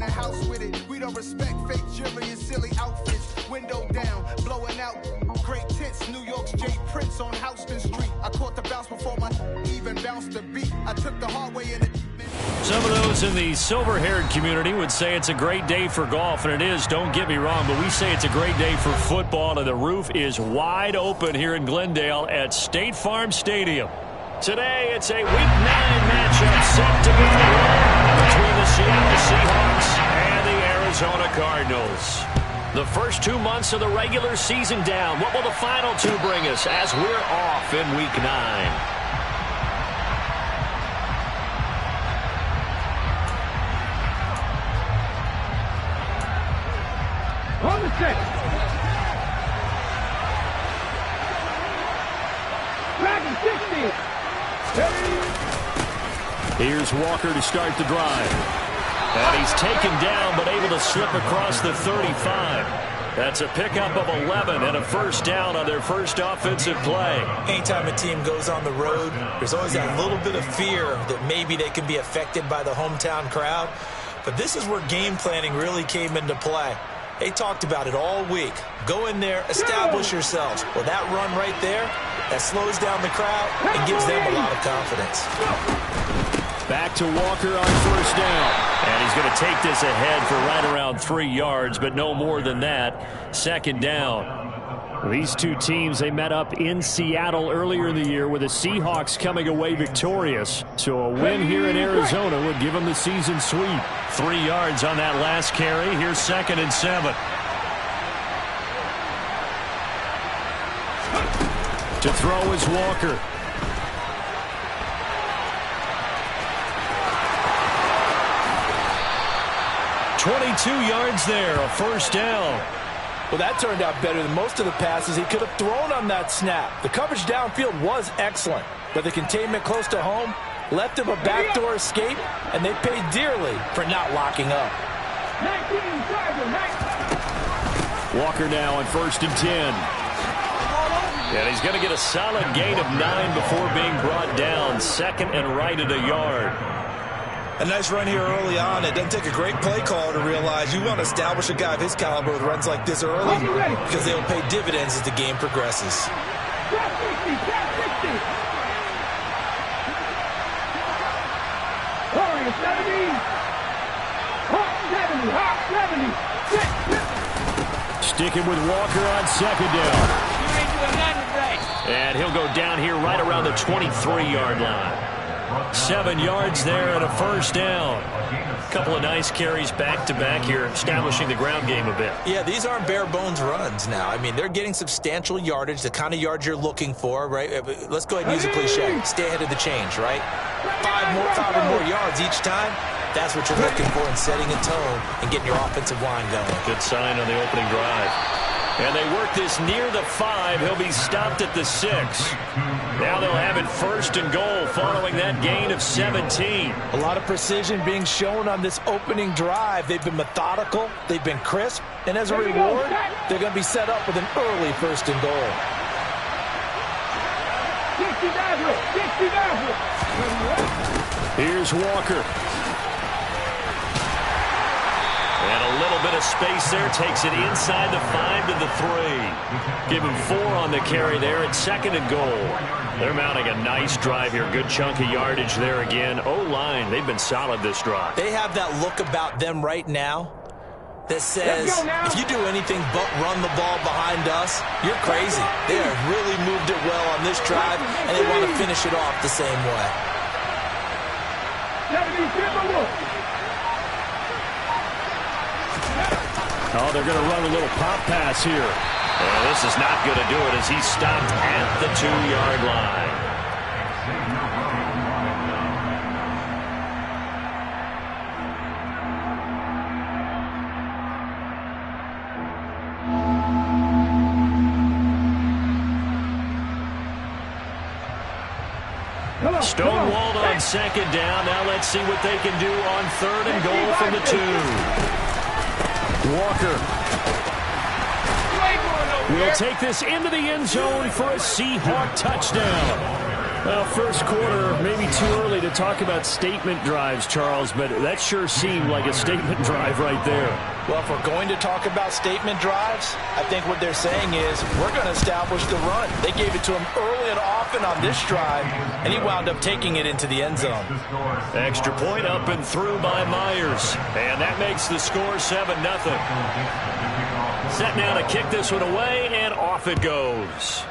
the house with it. We don't respect fake jewelry and silly outfits. Window down, blowing out great tits. New York's J. Prince on Houston Street. I caught the bounce before my even bounced the beat. I took the hard way in it. Some of those in the silver-haired community would say it's a great day for golf, and it is, don't get me wrong, but we say it's a great day for football, and the roof is wide open here in Glendale at State Farm Stadium. Today, it's a Week 9 matchup set to go between the Seattle Seahawks and the Arizona Cardinals. The first 2 months of the regular season down. What will the final two bring us as we're off in Week 9? On the set. Dragon 60. Here's Walker to start the drive. And he's taken down but able to slip across the 35. That's a pickup of 11 and a first down on their first offensive play. Anytime a team goes on the road, there's always that little bit of fear that maybe they can be affected by the hometown crowd. But this is where game planning really came into play. They talked about it all week. Go in there, establish yourselves. Well, that run right there, that slows down the crowd and gives them a lot of confidence. Back to Walker on first down. And he's going to take this ahead for right around 3 yards, but no more than that. Second down. These two teams, they met up in Seattle earlier in the year with the Seahawks coming away victorious. So a win here in Arizona would give them the season sweep. 3 yards on that last carry. Here's 2nd and 7. To throw is Walker. .22 yards there, a first down. Well, that turned out better than most of the passes he could have thrown on that snap. The coverage downfield was excellent, but the containment close to home left him a backdoor escape, and they paid dearly for not locking up. Walker now on 1st and 10. And he's going to get a solid gain of 9 before being brought down. 2nd and right at a yard. A nice run here early on. It doesn't take a great play caller to realize you want to establish a guy of his caliber with runs like this early because they'll pay dividends as the game progresses. Sticking with Walker on 2nd down. And he'll go down here right around the 23-yard line. 7 yards there and a first down. A couple of nice carries back-to-back here, establishing the ground game a bit. Yeah, these aren't bare-bones runs now. I mean, they're getting substantial yardage, the kind of yards you're looking for, right? Let's go ahead and use a cliche. Stay ahead of the change, right? 5 or more yards each time. That's what you're looking for in setting a tone and getting your offensive line going. Good sign on the opening drive. And they work this near the 5. He'll be stopped at the 6. Now they'll have it 1st and goal following that gain of 17. A lot of precision being shown on this opening drive. They've been methodical. They've been crisp. And as a reward, they're going to be set up with an early 1st and goal. Here's Walker. And a little bit of space there. Takes it inside the 5 to the 3. Give him 4 on the carry there at 2nd and goal. They're mounting a nice drive here. Good chunk of yardage there again. O-line, they've been solid this drive. They have that look about them right now that says, if you do anything but run the ball behind us, you're crazy. They have really moved it well on this drive, and they want to finish it off the same way. Oh, they're going to run a little pop pass here. And this is not going to do it as he's stopped at the 2-yard line. Stonewalled on 2nd down. Now let's see what they can do on 3rd and goal from the 2. Walker will take this into the end zone for a Seahawk touchdown. Well, first quarter, maybe too early to talk about statement drives, Charles, but that sure seemed like a statement drive right there. Well, if we're going to talk about statement drives, I think what they're saying is we're going to establish the run. They gave it to him early and often on this drive, and he wound up taking it into the end zone. Extra point up and through by Myers, and that makes the score 7-0. Set now to kick this one away, and off it goes.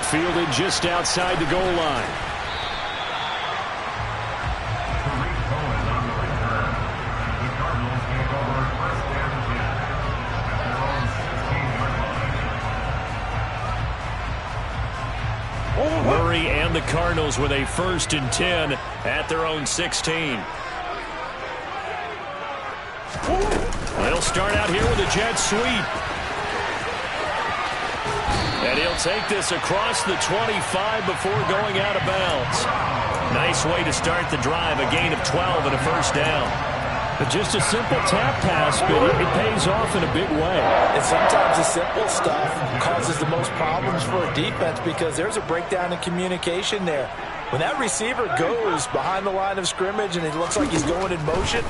Fielded just outside the goal line. Murray and the Cardinals with a 1st and 10 at their own 16. They'll start out here with a jet sweep. And he'll take this across the 25 before going out of bounds. Nice way to start the drive, a gain of 12 and a 1st down. But just a simple tap pass, but it pays off in a big way. And sometimes the simple stuff causes the most problems for a defense because there's a breakdown in communication there. When that receiver goes behind the line of scrimmage and it looks like he's going in motion,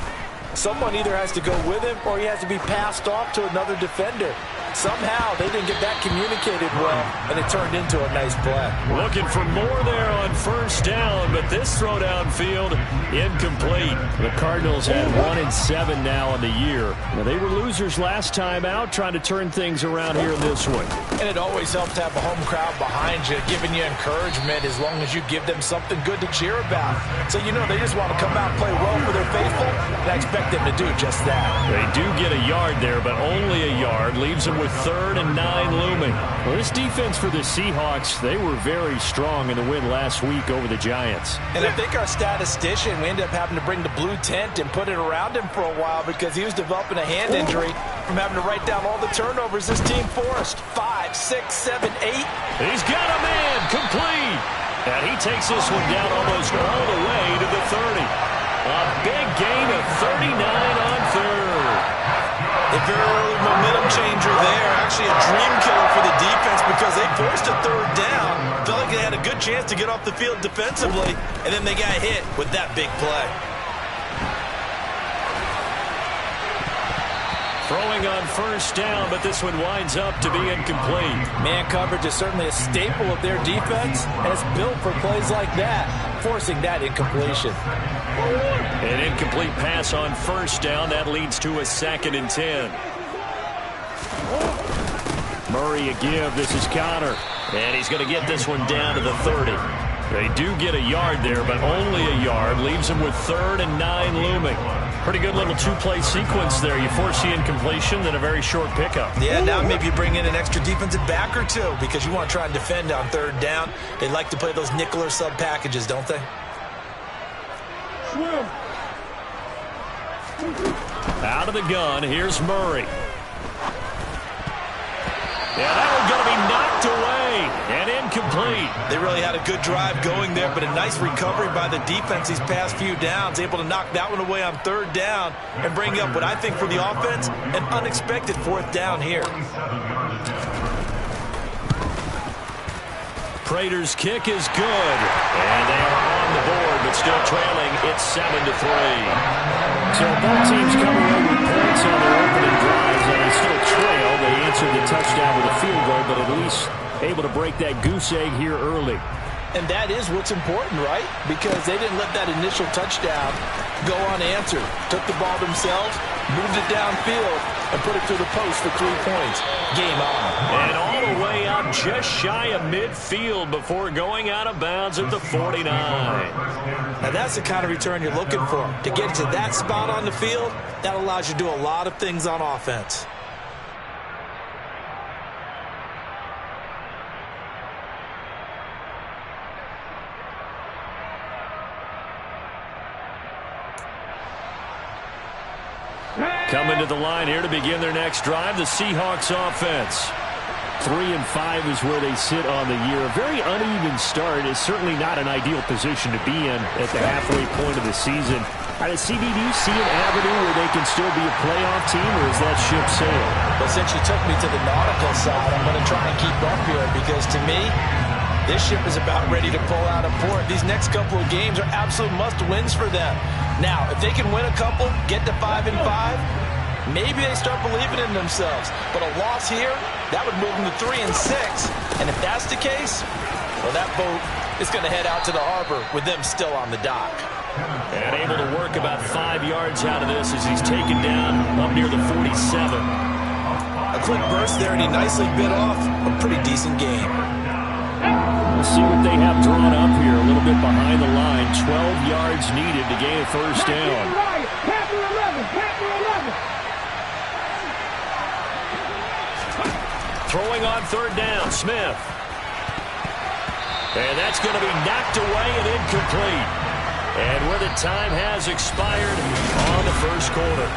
someone either has to go with him or he has to be passed off to another defender. Somehow they didn't get that communicated well, and it turned into a nice play. Looking for more there on 1st down, but this throw downfield incomplete. The Cardinals had 1-7 now on the year. Now, they were losers last time out, trying to turn things around here in this one. And it always helps to have a home crowd behind you, giving you encouragement as long as you give them something good to cheer about. So you know they just want to come out and play well for their faithful, and I expect them to do just that. They do get a yard there, but only a yard. Leaves them with 3rd and 9 looming. Well, this defense for the Seahawks, they were very strong in the win last week over the Giants. And I think our statistician, we ended up having to bring the blue tent and put it around him for a while because he was developing a hand injury from having to write down all the turnovers this team forced. 5, 6, 7, 8. He's got a man complete. And he takes this one down almost all the way to the 30. A big gain of 39 on 3rd. A very early momentum changer there. Actually a dream killer for the defense because they forced a 3rd down. Felt like they had a good chance to get off the field defensively, and then they got hit with that big play. Throwing on 1st down, but this one winds up to be incomplete. Man coverage is certainly a staple of their defense, and it's built for plays like that, forcing that incompletion. An incomplete pass on 1st down. That leads to a 2nd and 10. Murray a give. This is Connor. And he's going to get this one down to the 30. They do get a yard there, but only a yard. Leaves them with 3rd and 9 looming. Pretty good little 2-play sequence there. You force the incompletion, then a very short pickup. Yeah, now maybe you bring in an extra defensive back or two because you want to try and defend on 3rd down. They like to play those nickel or sub packages, don't they? Out of the gun, here's Murray. Yeah, that one's going to be knocked away and incomplete. They really had a good drive going there, but a nice recovery by the defense these past few downs, able to knock that one away on 3rd down and bring up what I think for the offense, an unexpected 4th down here. Prater's kick is good, and they are on the board, but still trailing. It's 7-3. So both teams come away with points on their opening drives, and they still trail. They answered the touchdown with a field goal, but at least able to break that goose egg here early. And that is what's important, right? Because they didn't let that initial touchdown go unanswered. Took the ball themselves, moved it downfield, and put it through the post for 3 points. Game on. And all the way out just shy of midfield before going out of bounds at the 49. Now that's the kind of return you're looking for. To get to that spot on the field, that allows you to do a lot of things on offense. Coming to the line here to begin their next drive, the Seahawks offense. 3-5 is where they sit on the year. A very uneven start. Is certainly not an ideal position to be in at the halfway point of the season. CD, do you see an avenue where they can still be a playoff team, or is that ship sailed? Well, since you took me to the nautical side, I'm going to try and keep up here because, to me, this ship is about ready to pull out of port. These next couple of games are absolute must-wins for them. Now, if they can win a couple, get to 5-5, maybe they start believing in themselves. But a loss here, that would move them to 3-6. And if that's the case, well, that boat is going to head out to the harbor with them still on the dock. And able to work about 5 yards out of this as he's taken down up near the 47. A quick burst there, and he nicely bit off a pretty decent game. We'll see what they have drawn up here. A little bit behind the line. 12 yards needed to gain a first down. Throwing on third down, Smith. And that's going to be knocked away and incomplete. And where the time has expired on the first quarter.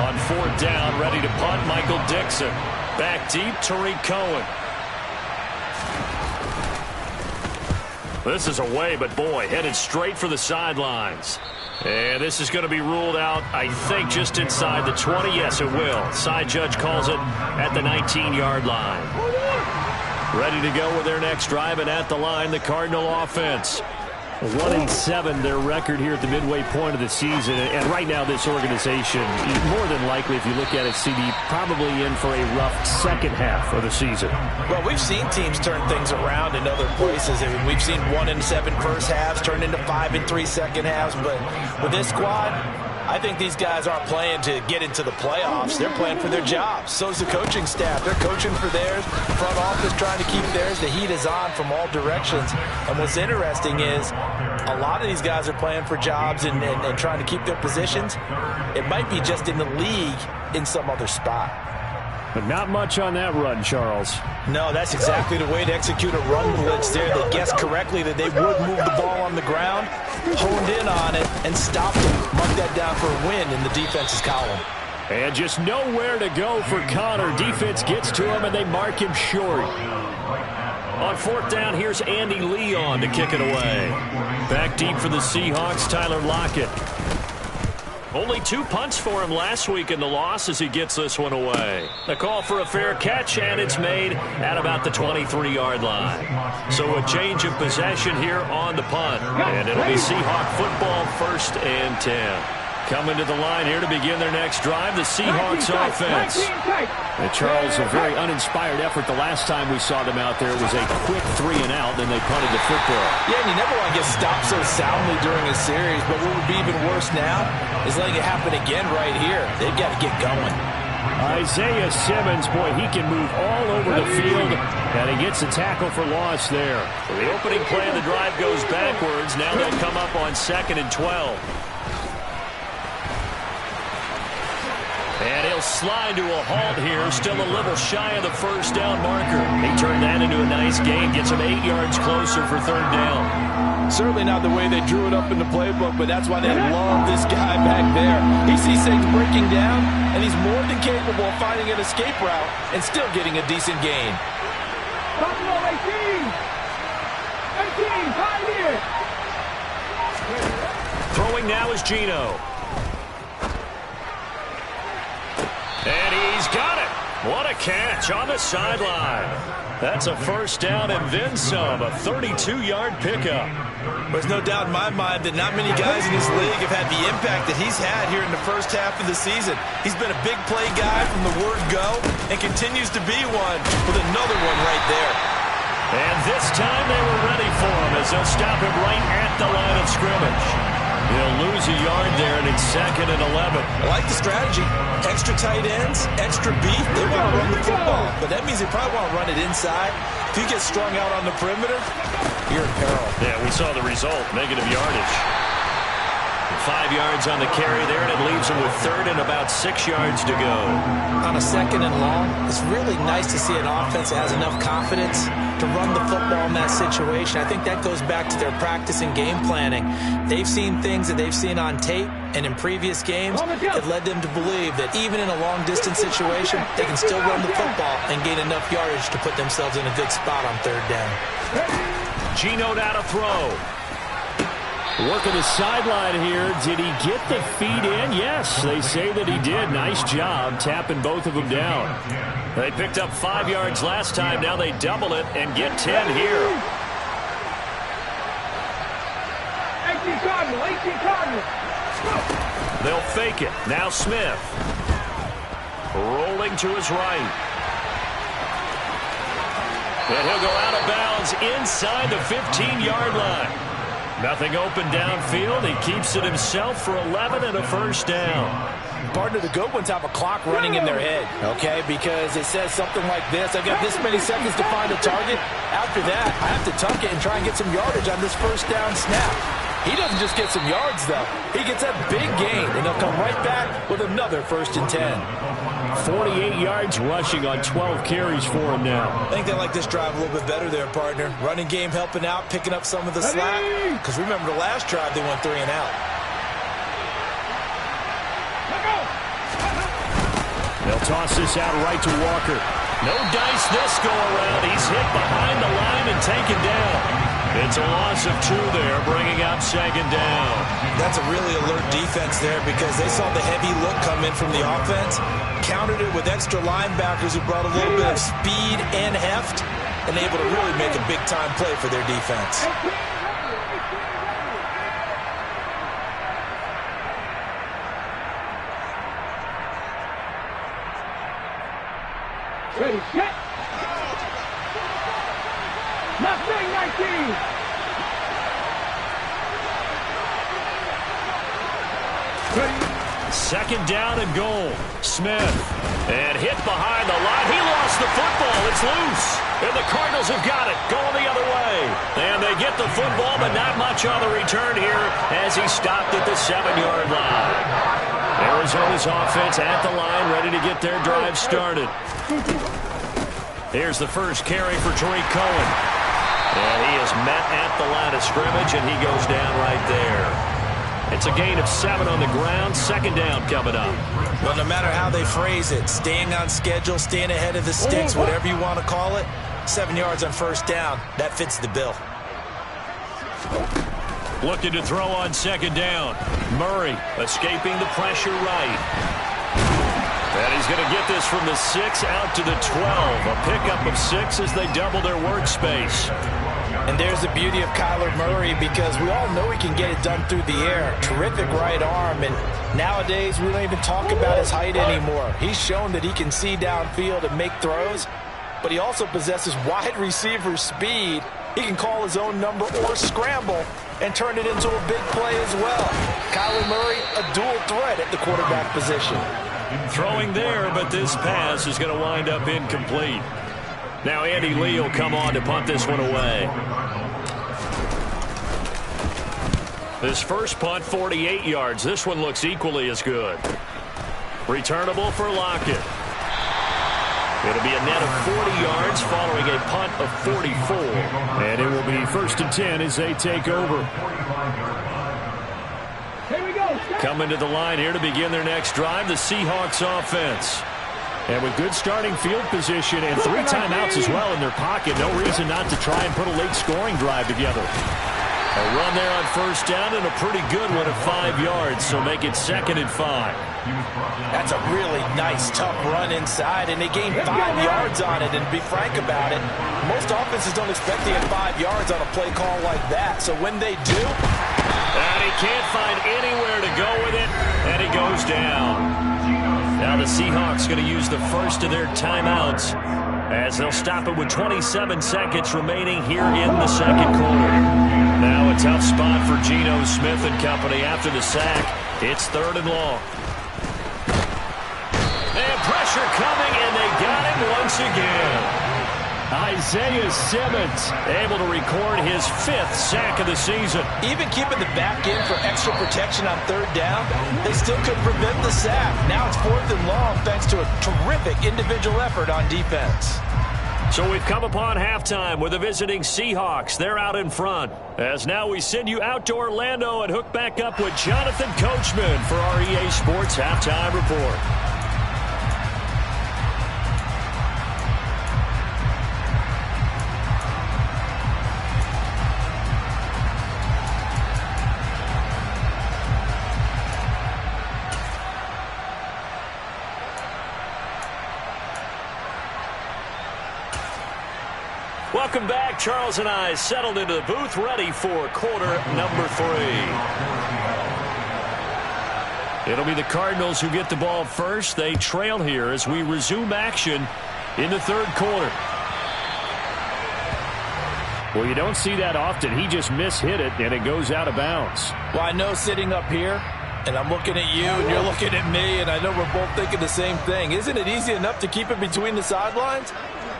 On fourth down, ready to punt, Michael Dixon. Back deep, Tariq Cohen. This is away, but boy, headed straight for the sidelines. And this is going to be ruled out, I think, just inside the 20. Yes, it will. Side judge calls it at the 19-yard line. Ready to go with their next drive, and at the line, the Cardinal offense. 1-7, their record here at the midway point of the season. And right now, this organization, more than likely, if you look at it, CD, probably in for a rough second half of the season. Well, we've seen teams turn things around in other places. I mean, we've seen 1-7 first halves turn into 5-3 second halves. But with this squad, I think these guys aren't playing to get into the playoffs. They're playing for their jobs. So is the coaching staff. They're coaching for theirs. Front office trying to keep theirs. The heat is on from all directions. And what's interesting is a lot of these guys are playing for jobs and trying to keep their positions. It might be just in the league in some other spot. But not much on that run, Charles. No, that's exactly the way to execute a run blitz there. They guessed correctly that they would move the ball on the ground, honed in on it, and stopped it. Mark that down for a win in the defense's column. And just nowhere to go for Connor. Defense gets to him, and they mark him short. On fourth down, here's Andy Leon to kick it away. Back deep for the Seahawks, Tyler Lockett. Only 2 punts for him last week in the loss as he gets this one away. A call for a fair catch, and it's made at about the 23-yard line. So a change of possession here on the punt. And it'll be Seahawk football, 1st and 10. Coming to the line here to begin their next drive, the Seahawks offense. And Charles, a very uninspired effort the last time we saw them out there. It was a quick 3 and out, then they punted the football. Yeah, and you never want to get stopped so soundly during a series, but what would be even worse now is letting it happen again right here. They've got to get going. Isaiah Simmons, boy, he can move all over the field, and he gets a tackle for loss there. So the opening play of the drive goes backwards. Now they'll come up on 2nd and 12. And he'll slide to a halt here, still a little shy of the first down marker. He turned that into a nice gain, gets him 8 yards closer for 3rd down. Certainly not the way they drew it up in the playbook, but that's why they love this guy back there. He sees things breaking down, and he's more than capable of finding an escape route and still getting a decent gain. Buffalo 18, 5 here. Throwing now is Geno. And he's got it. What a catch on the sideline. That's a first down and then some, a 32-yard pickup. There's no doubt in my mind that not many guys in this league have had the impact that he's had here in the first half of the season. He's been a big play guy from the word go and continues to be one with another one right there. And this time they were ready for him as they'll stop him right at the line of scrimmage. He'll lose a yard there, and it's 2nd and 11. I like the strategy. Extra tight ends, extra beef. They want to run the football, but that means they probably want to run it inside. If you get strung out on the perimeter, you're in peril. Yeah, we saw the result, negative yardage. 5 yards on the carry there, and it leaves him with third and about 6 yards to go. On a second and long, it's really nice to see an offense that has enough confidence to run the football in that situation. I think that goes back to their practice and game planning. They've seen things that they've seen on tape and in previous games that led them to believe that even in a long-distance situation, they can still run the football and gain enough yardage to put themselves in a good spot on third down. Geno now to throw. Working the sideline here. Did he get the feet in? Yes, they say that he did. Nice job tapping both of them down. They picked up 5 yards last time. Now they double it and get 10 here. 18 Cardinal, 18 Cardinal. They'll fake it. Now Smith. Rolling to his right. And he'll go out of bounds inside the 15-yard line. Nothing open downfield. He keeps it himself for 11 and a first down. Partner, the good ones have a clock running in their head, okay? Because it says something like this. I got this many seconds to find a target. After that, I have to tuck it and try and get some yardage on this first down snap. He doesn't just get some yards, though. He gets that big gain, and he'll come right back with another 1st and 10. 48 yards rushing on 12 carries for him now. I think they like this drive a little bit better there, partner. Running game helping out, picking up some of the slack. Because remember the last drive, they went 3 and out. They'll toss this out right to Walker. No dice this go around. He's hit behind the line and taken down. It's a loss of 2 there, bringing up 2nd down. That's a really alert defense there because they saw the heavy look come in from the offense, countered it with extra linebackers who brought a little bit of speed and heft, and able to really make a big-time play for their defense. Ready, set. Mustang 19. Ready. 2nd down and goal. Smith. And hit behind the line. He lost the football. It's loose. And the Cardinals have got it. Going the other way. And they get the football, but not much on the return here as he stopped at the 7-yard line. Arizona's offense at the line, ready to get their drive started. Here's the first carry for Tariq Cohen. And he is met at the line of scrimmage, and he goes down right there. It's a gain of 7 on the ground. 2nd down coming up. Well, no matter how they phrase it, staying on schedule, staying ahead of the sticks, whatever you want to call it, 7 yards on 1st down, that fits the bill. Looking to throw on 2nd down. Murray escaping the pressure right. And he's going to get this from the 6 out to the 12. A pickup of 6 as they double their workspace. And there's the beauty of Kyler Murray because we all know he can get it done through the air. Terrific right arm. And nowadays, we don't even talk about his height anymore. He's shown that he can see downfield and make throws. But he also possesses wide receiver speed. He can call his own number or scramble and turn it into a big play as well. Kyler Murray, a dual threat at the quarterback position. Throwing there, but this pass is going to wind up incomplete. Now Andy Lee will come on to punt this one away. This first punt, 48 yards. This one looks equally as good. Returnable for Lockett. It'll be a net of 40 yards following a punt of 44. And it will be 1st and 10 as they take over. Here we go. Coming to the line here to begin their next drive, the Seahawks offense. And with good starting field position and 3 timeouts as well in their pocket, no reason not to try and put a late scoring drive together. A run there on 1st down and a pretty good one of 5 yards, so make it 2nd and 5. That's a really nice, tough run inside, and they gained 5 yards on it. And to be frank about it, most offenses don't expect to get 5 yards on a play call like that. So when they do, and he can't find anywhere to go with it, and he goes down. Now the Seahawks going to use the first of their timeouts as they'll stop it with 27 seconds remaining here in the 2nd quarter. Now a tough spot for Geno Smith and company after the sack. It's 3rd and long. And pressure coming, and they got him once again. Isaiah Simmons able to record his 5th sack of the season. Even keeping the back end for extra protection on 3rd down, they still couldn't prevent the sack. Now it's 4th and long thanks to a terrific individual effort on defense. So we've come upon halftime with the visiting Seahawks. They're out in front. As now we send you out to Orlando and hook back up with Jonathan Coachman for our EA Sports Halftime Report. Welcome back. Charles and I settled into the booth, ready for quarter number 3. It'll be the Cardinals who get the ball first. They trail here as we resume action in the 3rd quarter. Well, you don't see that often. He just mishit it, and it goes out of bounds. Well, I know sitting up here, and I'm looking at you, and you're looking at me, and I know we're both thinking the same thing. Isn't it easy enough to keep it between the sidelines?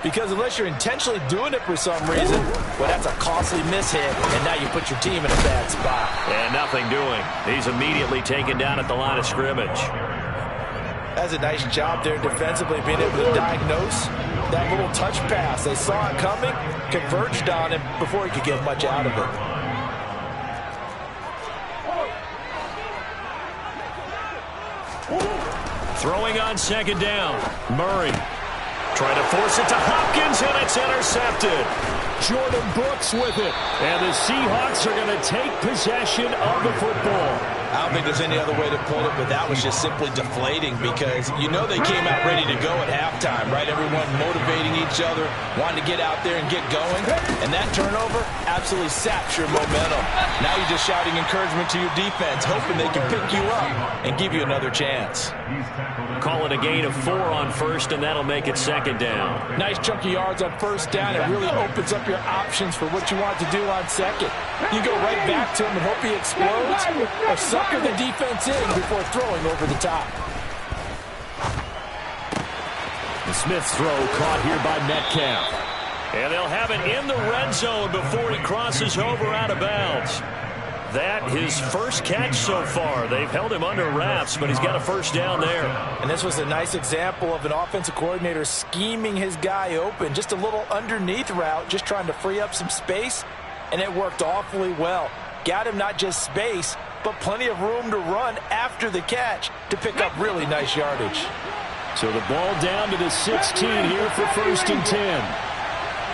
Because unless you're intentionally doing it for some reason, well, that's a costly mishit, and now you put your team in a bad spot. And nothing doing. He's immediately taken down at the line of scrimmage. That's a nice job there defensively, being able to diagnose that little touch pass. They saw it coming, converged on him before he could get much out of it. Throwing on 2nd down. Murray. Trying to force it to Hopkins, and it's intercepted. Jordan Brooks with it. And the Seahawks are going to take possession of the football. I don't think there's any other way to put it, but that was just simply deflating because you know they came out ready to go at halftime, right? Everyone motivating each other, wanting to get out there and get going. And that turnover absolutely saps your momentum. Now you're just shouting encouragement to your defense, hoping they can pick you up and give you another chance. Call it a gain of 4 on 1st, and that'll make it 2nd down. Nice chunk of yards on 1st down. It really opens up your options for what you want to do on 2nd. You go right back to him and hope he explodes, or sucker the defense in before throwing over the top. The Smith's throw caught here by Metcalf. And they'll have it in the red zone before he crosses over out of bounds. That his first catch so far. They've held him under wraps, but he's got a 1st down there. And this was a nice example of an offensive coordinator scheming his guy open. Just a little underneath route, just trying to free up some space, and it worked awfully well. Got him not just space, but plenty of room to run after the catch to pick up really nice yardage. So the ball down to the 16 here for 1st and 10.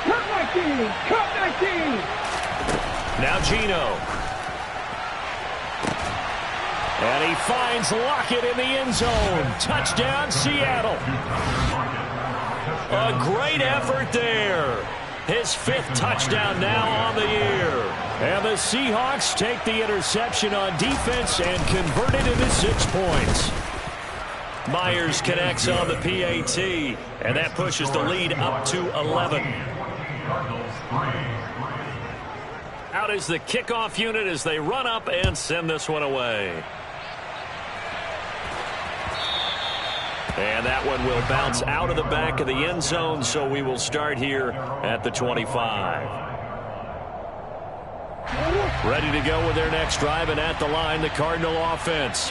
Cut 19! Cut 19! Now Geno. And he finds Lockett in the end zone. Touchdown, Seattle. A great effort there. His 5th touchdown now on the year. And the Seahawks take the interception on defense and convert it into 6 points. Myers connects on the PAT, and that pushes the lead up to 11. Out is the kickoff unit as they run up and send this one away. And that one will bounce out of the back of the end zone, so we will start here at the 25. Ready to go with their next drive, and at the line, the Cardinal offense.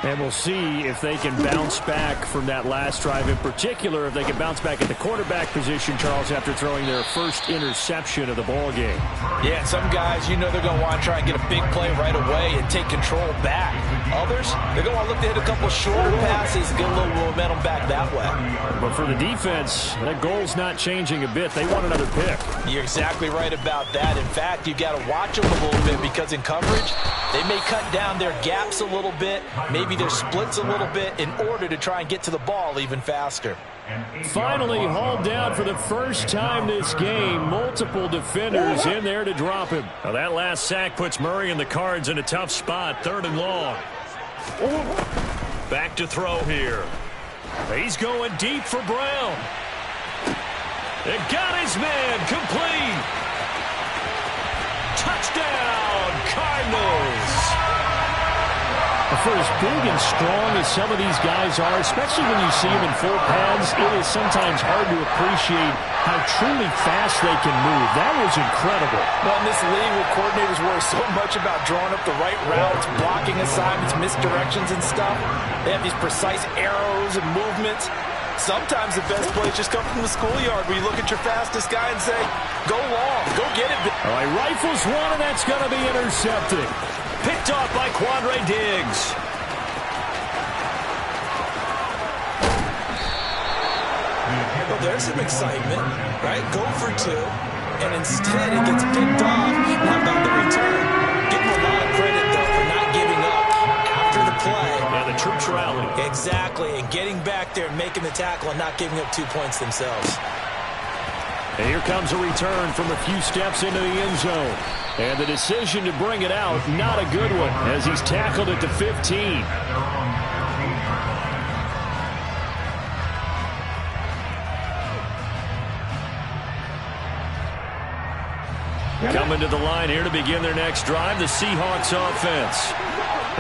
And we'll see if they can bounce back from that last drive, in particular, if they can bounce back at the quarterback position, Charles, after throwing their first interception of the ball game. Yeah, some guys, you know they're going to want to try and get a big play right away and take control back. Others, they're going to want to look to hit a couple shorter passes and get a little momentum back that way. But for the defense, that goal's not changing a bit. They want another pick. You're exactly right about that. In fact, you've got to watch them a little bit because in coverage, they may cut down their gaps a little bit, maybe their splits a little bit in order to try and get to the ball even faster. Finally hauled down for the first time this game. Multiple defenders in there to drop him. Now that last sack puts Murray and the Cards in a tough spot. 3rd and long. Back to throw here. He's going deep for Brown. It got his man complete. Touchdown, Cardinals. For as big and strong as some of these guys are, especially when you see them in full pads, it is sometimes hard to appreciate how truly fast they can move. That was incredible. Well, in this league where coordinators worry so much about drawing up the right routes, blocking assignments, misdirections and stuff, they have these precise arrows and movements. Sometimes the best plays just come from the schoolyard where you look at your fastest guy and say, go long, go get it. All right, rifles one, and that's going to be intercepted. Picked off by Quandre Diggs. Well, there's some excitement, right? Go for two, and instead it gets picked off. How about the return? Give him a lot of credit, though, for not giving up after the play. Yeah, the troops rally. Exactly, and getting back there and making the tackle and not giving up 2 points themselves. And here comes a return from a few steps into the end zone. And the decision to bring it out, not a good one, as he's tackled at the 15. Coming to the line here to begin their next drive, the Seahawks offense.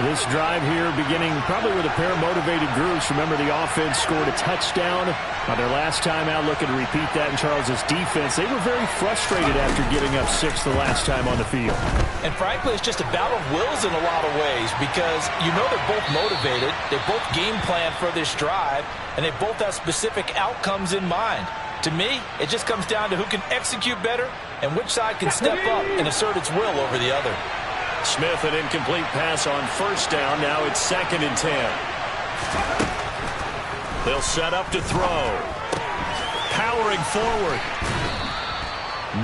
This drive here beginning probably with a pair of motivated groups. Remember, the offense scored a touchdown on their last time out. Looking to repeat that in Charles's defense. They were very frustrated after giving up 6 the last time on the field. And frankly, it's just a battle of wills in a lot of ways because you know they're both motivated. They both game plan for this drive, and they both have specific outcomes in mind. To me, it just comes down to who can execute better and which side can step up and assert its will over the other. Smith, an incomplete pass on first down. Now it's 2nd and 10. They'll set up to throw. Powering forward.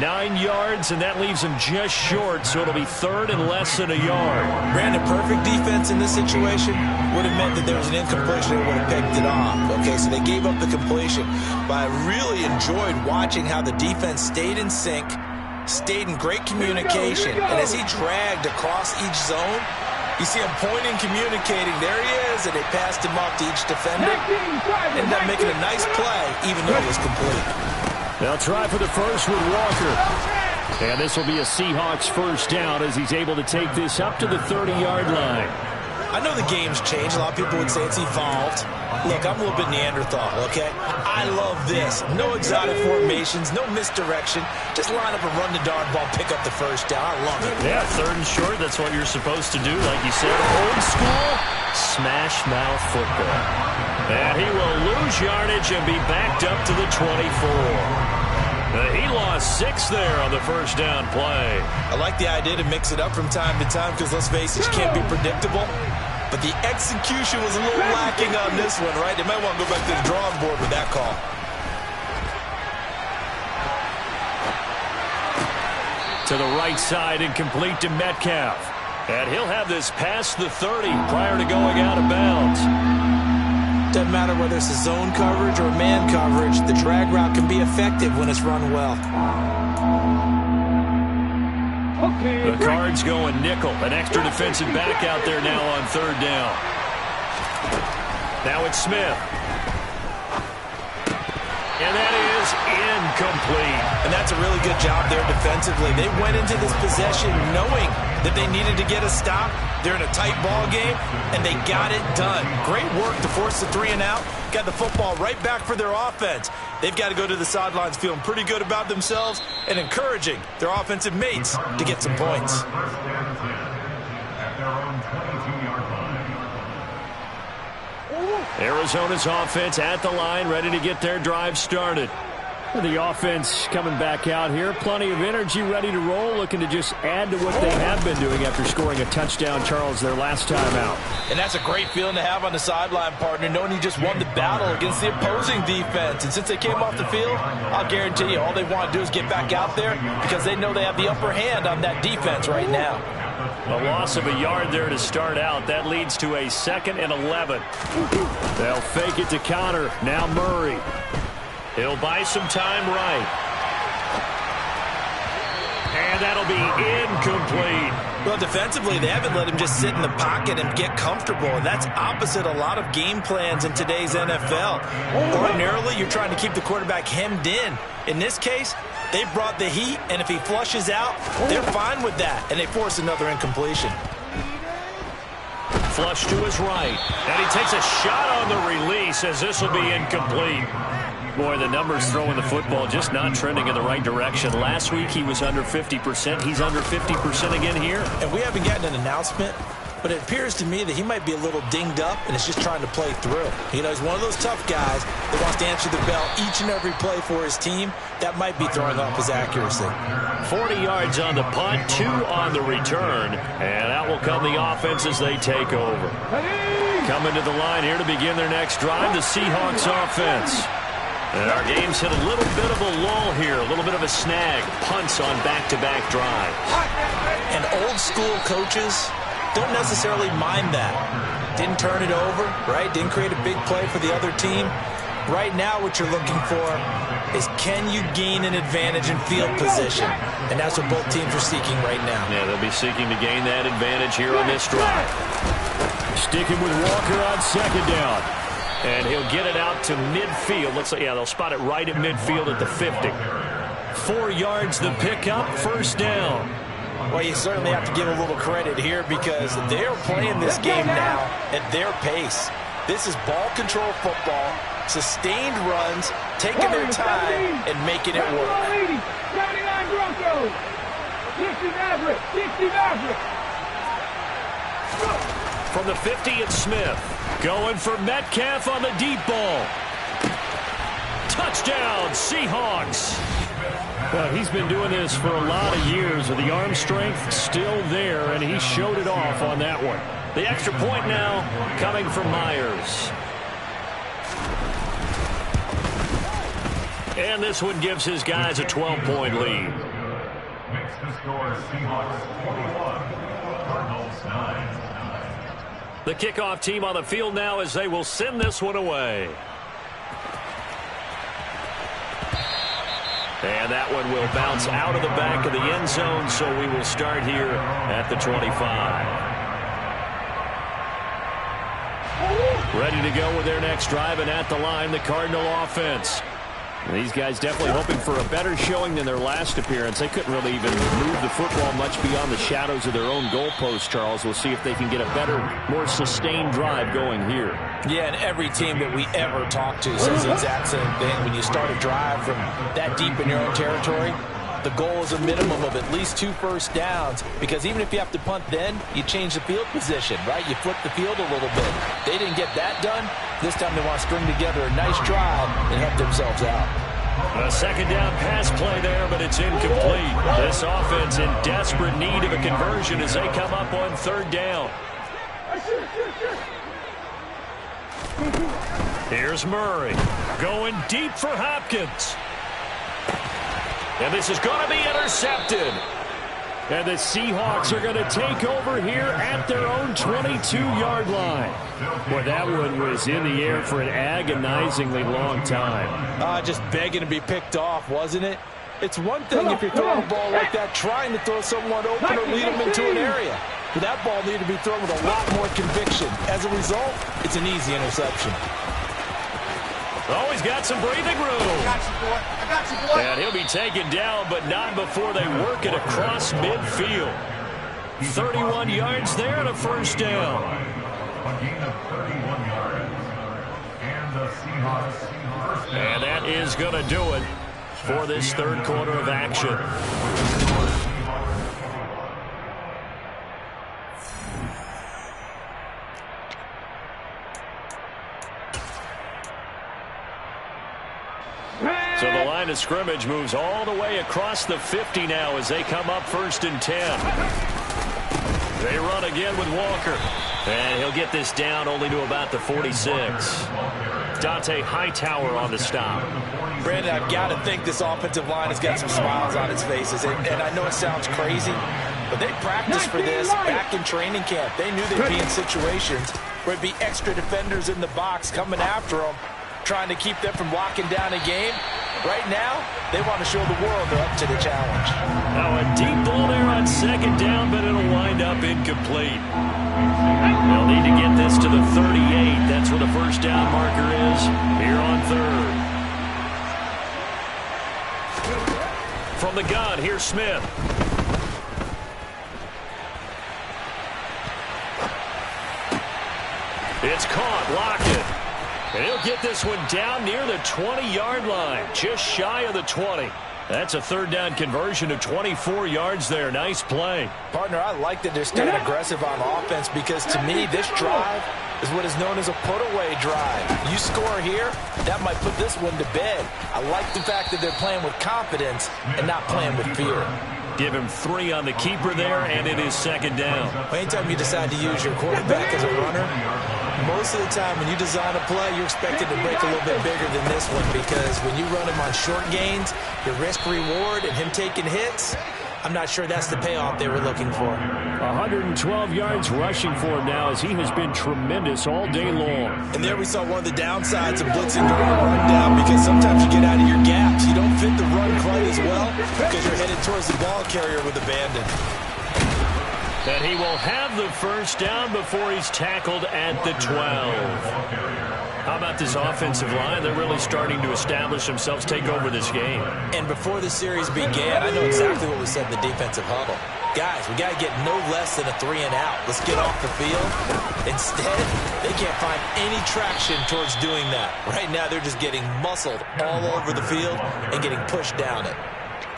9 yards, and that leaves him just short, so it'll be 3rd and less than a yard. Brandon, perfect defense in this situation would have meant that there was an incompletion and would have picked it off. Okay, so they gave up the completion. But I really enjoyed watching how the defense stayed in sync, stayed in great communication, and as he dragged across each zone, you see him pointing, communicating. There he is, and they passed him off to each defender. Ended up making a nice play, even though it was complete. They'll try for the first with Walker. And this will be a Seahawks first down as he's able to take this up to the 30-yard line. I know the game's changed. A lot of people would say it's evolved. Look, I'm a little bit Neanderthal, okay? I love this. No exotic formations, no misdirection. Just line up and run the darn ball, pick up the first down. I love it. Yeah, 3rd and short, that's what you're supposed to do. Like you said, old school, smash mouth football. And he will lose yardage and be backed up to the 24. He lost 6 there on the first down play. I like the idea to mix it up from time to time because, let's face it, you can't be predictable. But the execution was a little lacking on this one, right? They might want to go back to the drawing board with that call. To the right side and complete to Metcalf. And he'll have this past the 30 prior to going out of bounds. Doesn't matter whether it's a zone coverage or man coverage, the drag route can be effective when it's run well. The Cards going nickel. An extra defensive back out there now on 3rd down. Now it's Smith. And that is incomplete. And that's a really good job there defensively. They went into this possession knowing that they needed to get a stop. They're in a tight ball game, and they got it done. Great work to force the 3 and out. Got the football right back for their offense. They've got to go to the sidelines feeling pretty good about themselves and encouraging their offensive mates to get some points. Arizona's offense at the line, ready to get their drive started. The offense coming back out here. Plenty of energy, ready to roll, looking to just add to what they have been doing after scoring a touchdown, Charles, their last time out. And that's a great feeling to have on the sideline, partner, knowing you just won the battle against the opposing defense. And since they came off the field, I'll guarantee you all they want to do is get back out there because they know they have the upper hand on that defense right now. A loss of a yard there to start out. That leads to a 2nd and 11. They'll fake it to Connor. Now Murray. He'll buy some time right. And that'll be incomplete. Well, defensively, they haven't let him just sit in the pocket and get comfortable, and that's opposite a lot of game plans in today's NFL. Ordinarily, you're trying to keep the quarterback hemmed in. In this case, they brought the heat, and if he flushes out, they're fine with that, and they force another incompletion. Flush to his right, and he takes a shot on the release as this will be incomplete. Boy, the numbers throwing the football just not trending in the right direction. Last week he was under 50%. He's under 50% again here. And we haven't gotten an announcement, but it appears to me that he might be a little dinged up and is just trying to play through. You know, he's one of those tough guys that wants to answer the bell each and every play for his team. That might be throwing off his accuracy. 40 yards on the punt, 2 on the return, and out will come the offense as they take over. Coming to the line here to begin their next drive, the Seahawks offense. And our game's hit a little bit of a lull here, a little bit of a snag. Punts on back-to-back drives. And old-school coaches don't necessarily mind that. Didn't turn it over, right? Didn't create a big play for the other team. Right now what you're looking for is can you gain an advantage in field position? And that's what both teams are seeking right now. Yeah, they'll be seeking to gain that advantage here on this drive. Sticking with Walker on second down. And he'll get it out to midfield. Looks like, yeah, they'll spot it right at midfield at the 50. 4 yards the pickup, first down. Well, you certainly have to give a little credit here because they're playing this game now at their pace. This is ball control football, sustained runs, taking their time and making it work. 79 Broncos. 60 Maverick. 60 Maverick. From the 50, it's Smith. Going for Metcalf on the deep ball. Touchdown, Seahawks. Well, he's been doing this for a lot of years with the arm strength still there, and he showed it off on that one. The extra point now coming from Myers. And this one gives his guys a 12-point lead. Makes the score Seahawks 41, Cardinals 9. The kickoff team on the field now as they will send this one away. And that one will bounce out of the back of the end zone, so we will start here at the 25. Ready to go with their next drive, and at the line, the Cardinal offense. These guys definitely hoping for a better showing than their last appearance. They couldn't really even move the football much beyond the shadows of their own goalpost, Charles. We'll see if they can get a better, more sustained drive going here. Yeah, and every team that we ever talk to says the exact same thing. When you start a drive from that deep in your own territory, the goal is a minimum of at least 2 first downs, because even if you have to punt then, you change the field position, right? You flip the field a little bit. They didn't get that done. This time they want to string together a nice drive and help themselves out. A second down pass play there, but it's incomplete. This offense in desperate need of a conversion as they come up on third down. Here's Murray going deep for Hopkins. And this is going to be intercepted. And the Seahawks are going to take over here at their own 22-yard line. Boy, that one was in the air for an agonizingly long time. Just begging to be picked off, wasn't it? It's one thing if you're throwing a ball like that, trying to throw someone open or lead them into an area. But that ball needed to be thrown with a lot more conviction. As a result, it's an easy interception. Oh, he's got some breathing room. I got you, boy. I got you, boy. And he'll be taken down, but not before they work it across midfield. 31 yards there and a first down. A gain of 31 yards. And the Seahawks first down. And that is going to do it for this third quarter of action. So the line of scrimmage moves all the way across the 50 now as they come up 1st and 10. They run again with Walker. And he'll get this down only to about the 46. Dante Hightower on the stop. Brandon, I've got to think this offensive line has got some smiles on its faces. And I know it sounds crazy, but they practiced for this back in training camp. They knew they'd be in situations where it'd be extra defenders in the box coming after them, trying to keep them from locking down a game. Right now, they want to show the world they're up to the challenge. Now a deep ball there on second down, but it'll wind up incomplete. They'll need to get this to the 38. That's where the first down marker is here on third. From the gun, here's Smith. It's caught, Lockett. And he'll get this one down near the 20-yard line, just shy of the 20. That's a third down conversion of 24 yards there. Nice play. Partner, I like that they're staying aggressive on offense because, to me, this drive is what is known as a put-away drive. You score here, that might put this one to bed. I like the fact that they're playing with confidence and not playing with fear. Give him 3 on the keeper there, and it is second down. Anytime you decide to use your quarterback as a runner, most of the time when you design a play, you're expected to break a little bit bigger than this one because when you run him on short gains, your risk-reward and him taking hits, I'm not sure that's the payoff they were looking for. 112 yards rushing for him now as he has been tremendous all day long. And there we saw one of the downsides of blitzing during a run down because sometimes you get out of your gaps. You don't fit the run quite as well because you're headed towards the ball carrier with abandon. And he will have the first down before he's tackled at the 12. How about this offensive line? They're really starting to establish themselves, take over this game. And before the series began, I know exactly what we said in the defensive huddle. Guys, we got to get no less than a 3-and-out. Let's get off the field. Instead, they can't find any traction towards doing that. Right now, they're just getting muscled all over the field and getting pushed down it.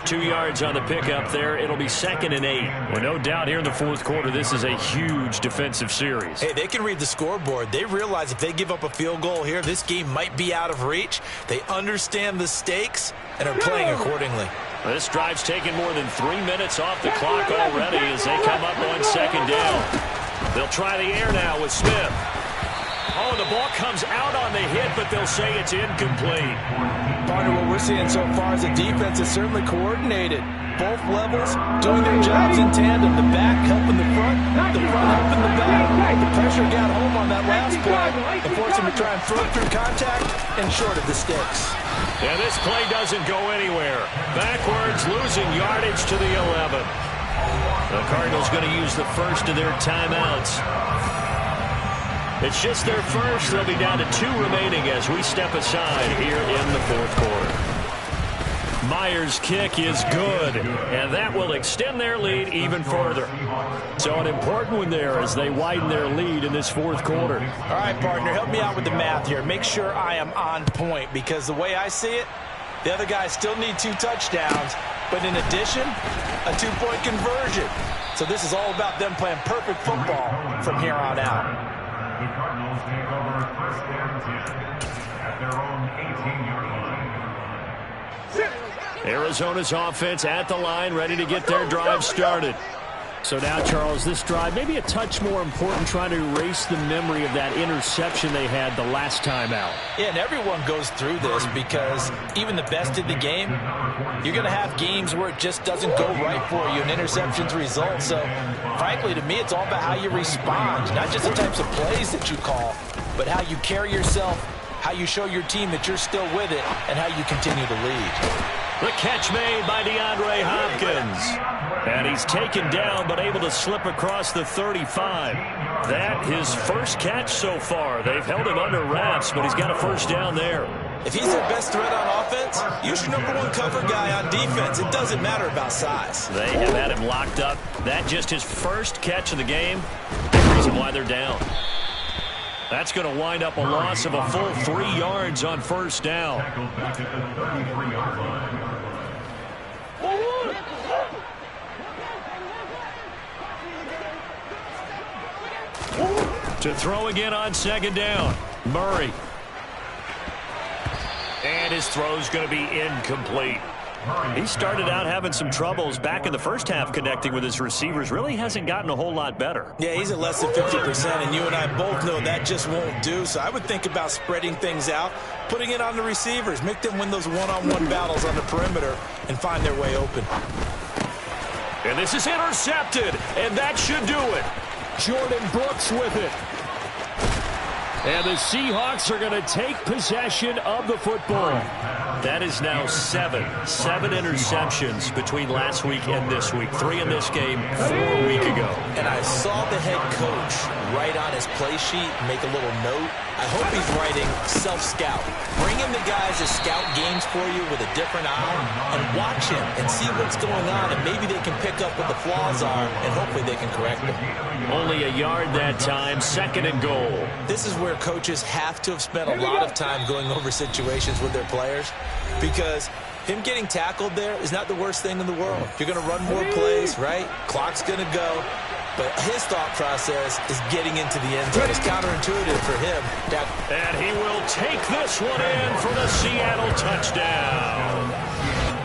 2 yards on the pickup there. It'll be 2nd and 8. Well, no doubt here in the fourth quarter, this is a huge defensive series. Hey, they can read the scoreboard. They realize if they give up a field goal here, this game might be out of reach. They understand the stakes and are playing accordingly. Well, this drive's taken more than 3 minutes off the clock already as they come up on second down. They'll try the air now with Smith. Oh, the ball comes out on the hit, but they'll say it's incomplete. Partner, what we're seeing so far as a defense is certainly coordinated. Both levels doing their jobs in tandem. The back helping the front helping the back. The pressure got home on that last play and forced him to try and throw through contact and short of the sticks. And this play doesn't go anywhere. Backwards, losing yardage to the 11. The Cardinals going to use the first of their timeouts. It's just their first. They'll be down to 2 remaining as we step aside here in the fourth quarter. Myers' kick is good, and that will extend their lead even further. So an important one there as they widen their lead in this fourth quarter. All right, partner, help me out with the math here. Make sure I am on point because the way I see it, the other guys still need 2 touchdowns, but in addition, a 2-point conversion. So this is all about them playing perfect football from here on out. The Cardinals take over 1st and 10 at their own 18-yard line. Arizona's offense at the line, ready to get their drive started. So now, Charles, this drive maybe a touch more important, trying to erase the memory of that interception they had the last time out. Yeah, and everyone goes through this because even the best in the game, you're going to have games where it just doesn't go right for you and interceptions result. So, frankly, to me, it's all about how you respond, not just the types of plays that you call, but how you carry yourself, how you show your team that you're still with it, and how you continue to lead. The catch made by DeAndre Hopkins. And he's taken down but able to slip across the 35. That his first catch so far. They've held him under wraps, but he's got a first down there. If he's their best threat on offense, use your #1 cover guy on defense. It doesn't matter about size. They have had him locked up. That just his first catch of the game. The reason why they're down. That's going to wind up a loss of a full 3 yards on first down. Back at the 33-yard line. To throw again on second down. Murray. And his throw's going to be incomplete. He started out having some troubles back in the first half connecting with his receivers. Really hasn't gotten a whole lot better. Yeah, he's at less than 50%, and you and I both know that just won't do. So I would think about spreading things out, putting it on the receivers, make them win those one-on-one battles on the perimeter and find their way open. And this is intercepted, and that should do it. Jordan Brooks with it. And the Seahawks are going to take possession of the football. That is now 7 interceptions between last week and this week. 3 in this game, 4 a week ago. And I saw the head coach write on his play sheet, make a little note. I hope he's writing self-scout. Bring in the guys to scout games for you with a different eye and watch him and see what's going on, and maybe they can pick up what the flaws are, and hopefully they can correct them. Only a yard that time, 2nd and goal. This is where coaches have to have spent a lot of time going over situations with their players, because him getting tackled there is not the worst thing in the world. You're going to run more plays, right? Clock's going to go. But his thought process is getting into the end zone. It's counterintuitive for him. And he will take this one in for the Seattle touchdown.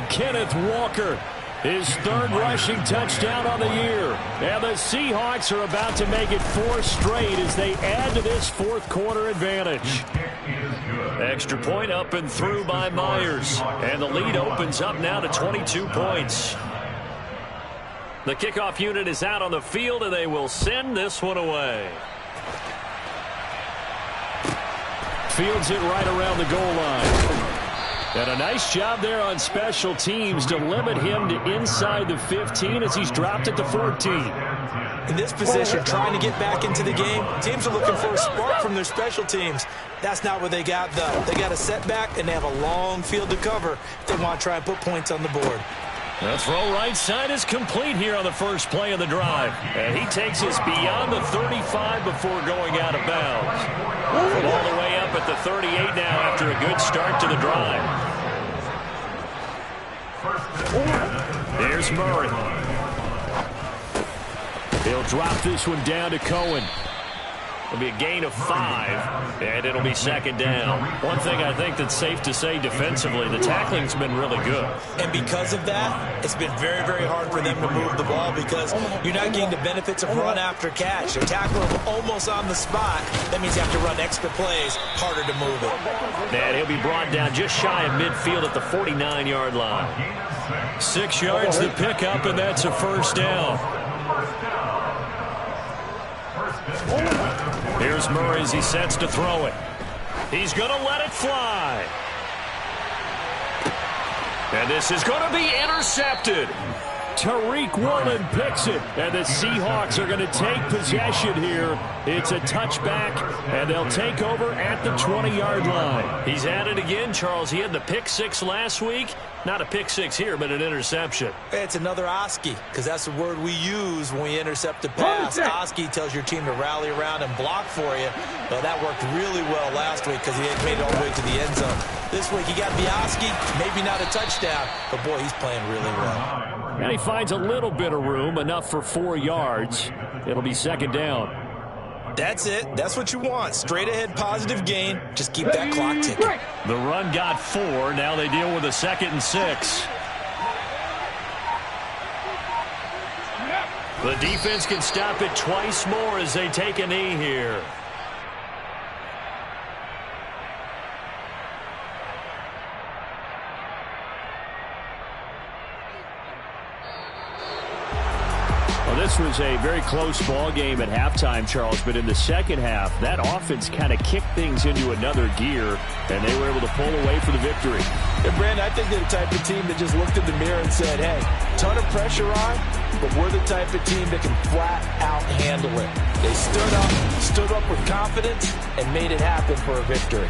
Kenneth Walker, his 3rd rushing touchdown on the year. And the Seahawks are about to make it 4 straight as they add to this 4th quarter advantage. Extra point up and through by Myers. And the lead opens up now to 22 points. The kickoff unit is out on the field, and they will send this one away. Fields it right around the goal line. And a nice job there on special teams to limit him to inside the 15 as he's dropped it to 14. In this position, trying to get back into the game, teams are looking for a spark from their special teams. That's not what they got, though. They got a setback, and they have a long field to cover if they want to try and put points on the board. The throw right side is complete here on the first play of the drive. And he takes us beyond the 35 before going out of bounds. From all the way up at the 38 now after a good start to the drive. There's Murray. He'll drop this one down to Cohen. It'll be a gain of 5, and it'll be 2nd down. One thing I think that's safe to say defensively, the tackling's been really good. And because of that, it's been very, very hard for them to move the ball because you're not getting the benefits of run after catch. They're tackling them almost on the spot. That means you have to run extra plays, harder to move it. And he'll be brought down just shy of midfield at the 49-yard line. 6 yards to pick up, and that's a 1st down. Here's Murray as he sets to throw it. He's going to let it fly. And this is going to be intercepted. Tariq Woolen picks it, and the Seahawks are going to take possession here. It's a touchback, and they'll take over at the 20-yard line. He's at it again, Charles. He had the pick 6 last week. Not a pick 6 here, but an interception. It's another Oski, because that's the word we use when we intercept a pass. Oski tells your team to rally around and block for you. Well, that worked really well last week because he had made it all the way to the end zone. This week he got the Oski, maybe not a touchdown, but boy, he's playing really well. And he finds a little bit of room, enough for 4 yards. It'll be 2nd down. That's it. That's what you want. Straight ahead positive gain. Just keep that clock ticking. The run got 4. Now they deal with a 2nd and 6. The defense can stop it twice more as they take a knee here. This was a very close ball game at halftime, Charles, but in the second half, that offense kind of kicked things into another gear, and they were able to pull away for the victory. And Brandon, I think they're the type of team that just looked in the mirror and said, hey, ton of pressure on, but we're the type of team that can flat out handle it. They stood up with confidence, and made it happen for a victory.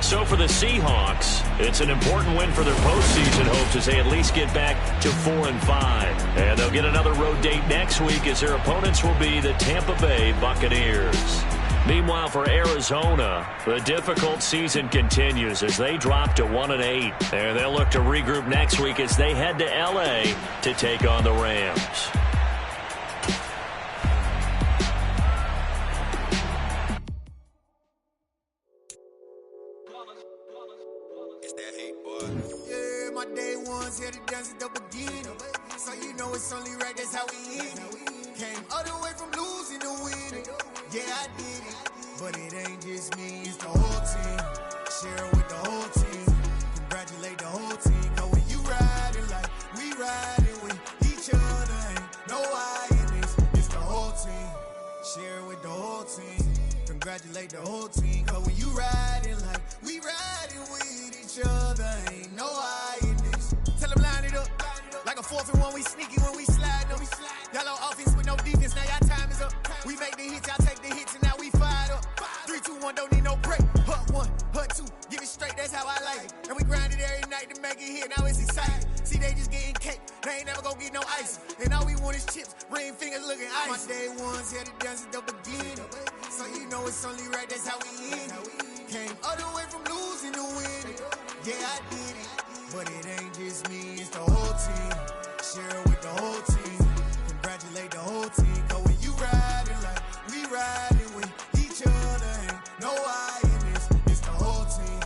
So for the Seahawks, it's an important win for their postseason hopes as they at least get back to 4-5. And they'll get another road date next week as their opponents will be the Tampa Bay Buccaneers. Meanwhile, for Arizona, the difficult season continues as they drop to 1-8. And they'll look to regroup next week as they head to L.A. to take on the Rams. Here to dance at the beginning, so you know it's only right, that's how we end it. Came all the way from losing to winning, yeah I did it, but it ain't just me, it's the whole team. Share it with the whole team, congratulate the whole team. Cause when you riding like we riding with each other, ain't no I in this, it's the whole team. Share it with the whole team, congratulate the whole team. Cause when you riding like we riding with Morphin' when we sneaky, when we slide, no. Yellow offense with no defense, now y'all time is up. We make the hits, y'all take the hits, and now we fired up. 3, 2, 1, don't need no break. Hut 1, hut 2, give it straight, that's how I like it. And we grind it every night to make it hit, now it's exciting. See, they just getting cake, they ain't never gonna get no ice. And all we want is chips, ring fingers looking ice. My day ones here to dance at the beginning. So you know it's only right, that's how we end it. Came all the way from losing to winning. Yeah, I did it. But it ain't just me, it's the whole team. Share it with the whole team. Congratulate the whole team. Cause when you riding like we riding with each other, ain't no I in this. It's the whole team.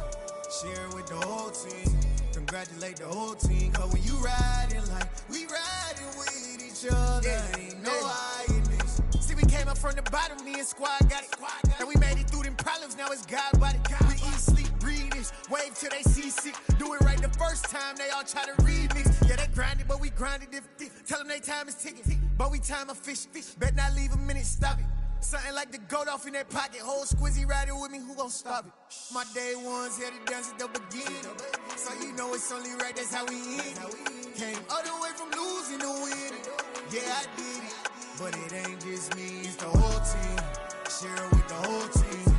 Share it with the whole team. Congratulate the whole team. Cause when you riding like we riding with each other, ain't no I in this. See, we came up from the bottom, me and squad got it. And we made it through them problems, now it's God body. We eat, sleep, breathe this. Wave till they see sick. Do it right the first time, they all try to remix. Yeah, they grinded, but we grinded different. Tell them they time is ticking, but we time a fish. Bet not leave a minute, stop it. Something like the goat off in that pocket. Whole squizzy riding with me, who gon' stop it? My day ones here to dance at the beginning. So you know it's only right, that's how we end it. Came all the way from losing to winning. Yeah, I did it. But it ain't just me, it's the whole team. Share it with the whole team.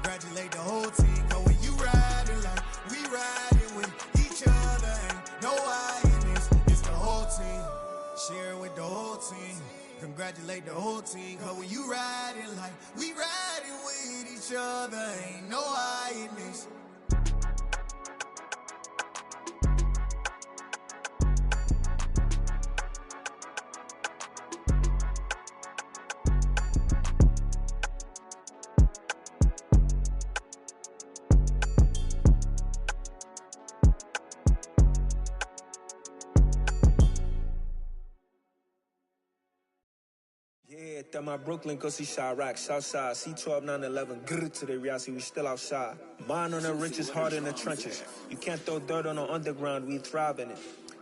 Congratulate the whole team. Cause when you riding like we riding with each other, ain't no I in this. It's the whole team. Share it with the whole team. Congratulate the whole team. Cause when you riding like we riding with each other, ain't no I in this. Yeah, that my Brooklyn, go see Chirac, Southside, C12, 911, grrr to the reality, we still outside. Mine on the riches, hard in the trenches. You can't throw dirt on the underground, we thrive in it.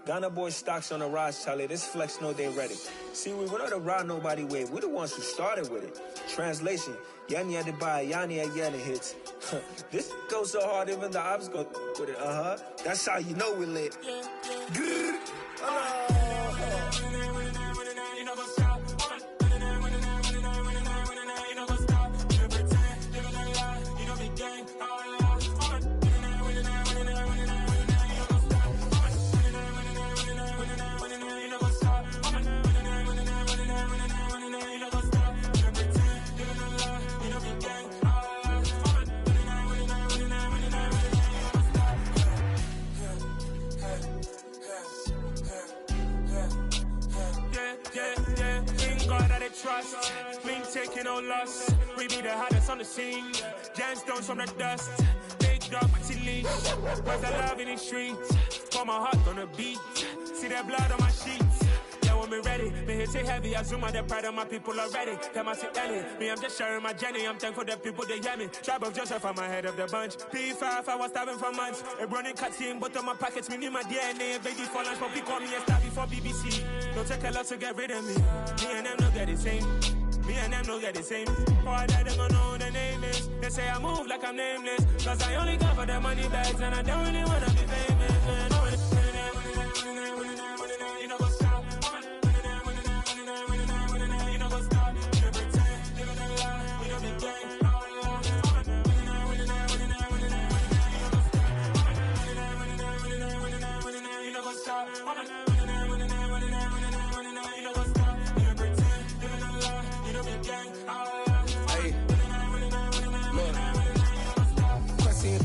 Ghana boys stocks on the rise, Charlie, this flex know they ready. See, we were not the ride nobody wave, we the ones who started with it. Translation, Yanni had to buy, Yanni had Yanni hits. This goes so hard, even the ops go with it, That's how you know we lit. Grrr, trust, we ain't taking no loss. We be the hottest on the scene. Gemstones from the dust. Big dog, pretty leash. Where's the love in the streets? Pour my heart on the beat. See that blood on my sheets. Yeah, when me ready, me hit it heavy. I zoom out the pride of my people already. Them I see Ellie. Me, I'm just sharing my journey. I'm thankful that people they hear me. Tribe of Joseph, I'm ahead of the bunch. P5, I was starving for months. A running cuts in, but on my pockets, me knew my DNA. And baby for lunch, but we call me a star before BBC. Don't take a lot to get rid of me. Me and them no get the same. Me and them no get the same. Oh, I died, they gon' know who the name is. They say I move like I'm nameless. Cause I only got for the money bags. And I don't really wanna be famous, man. You know what's up? You know what's up? You pretend, live in a lie. We don't be gang. You know what's up?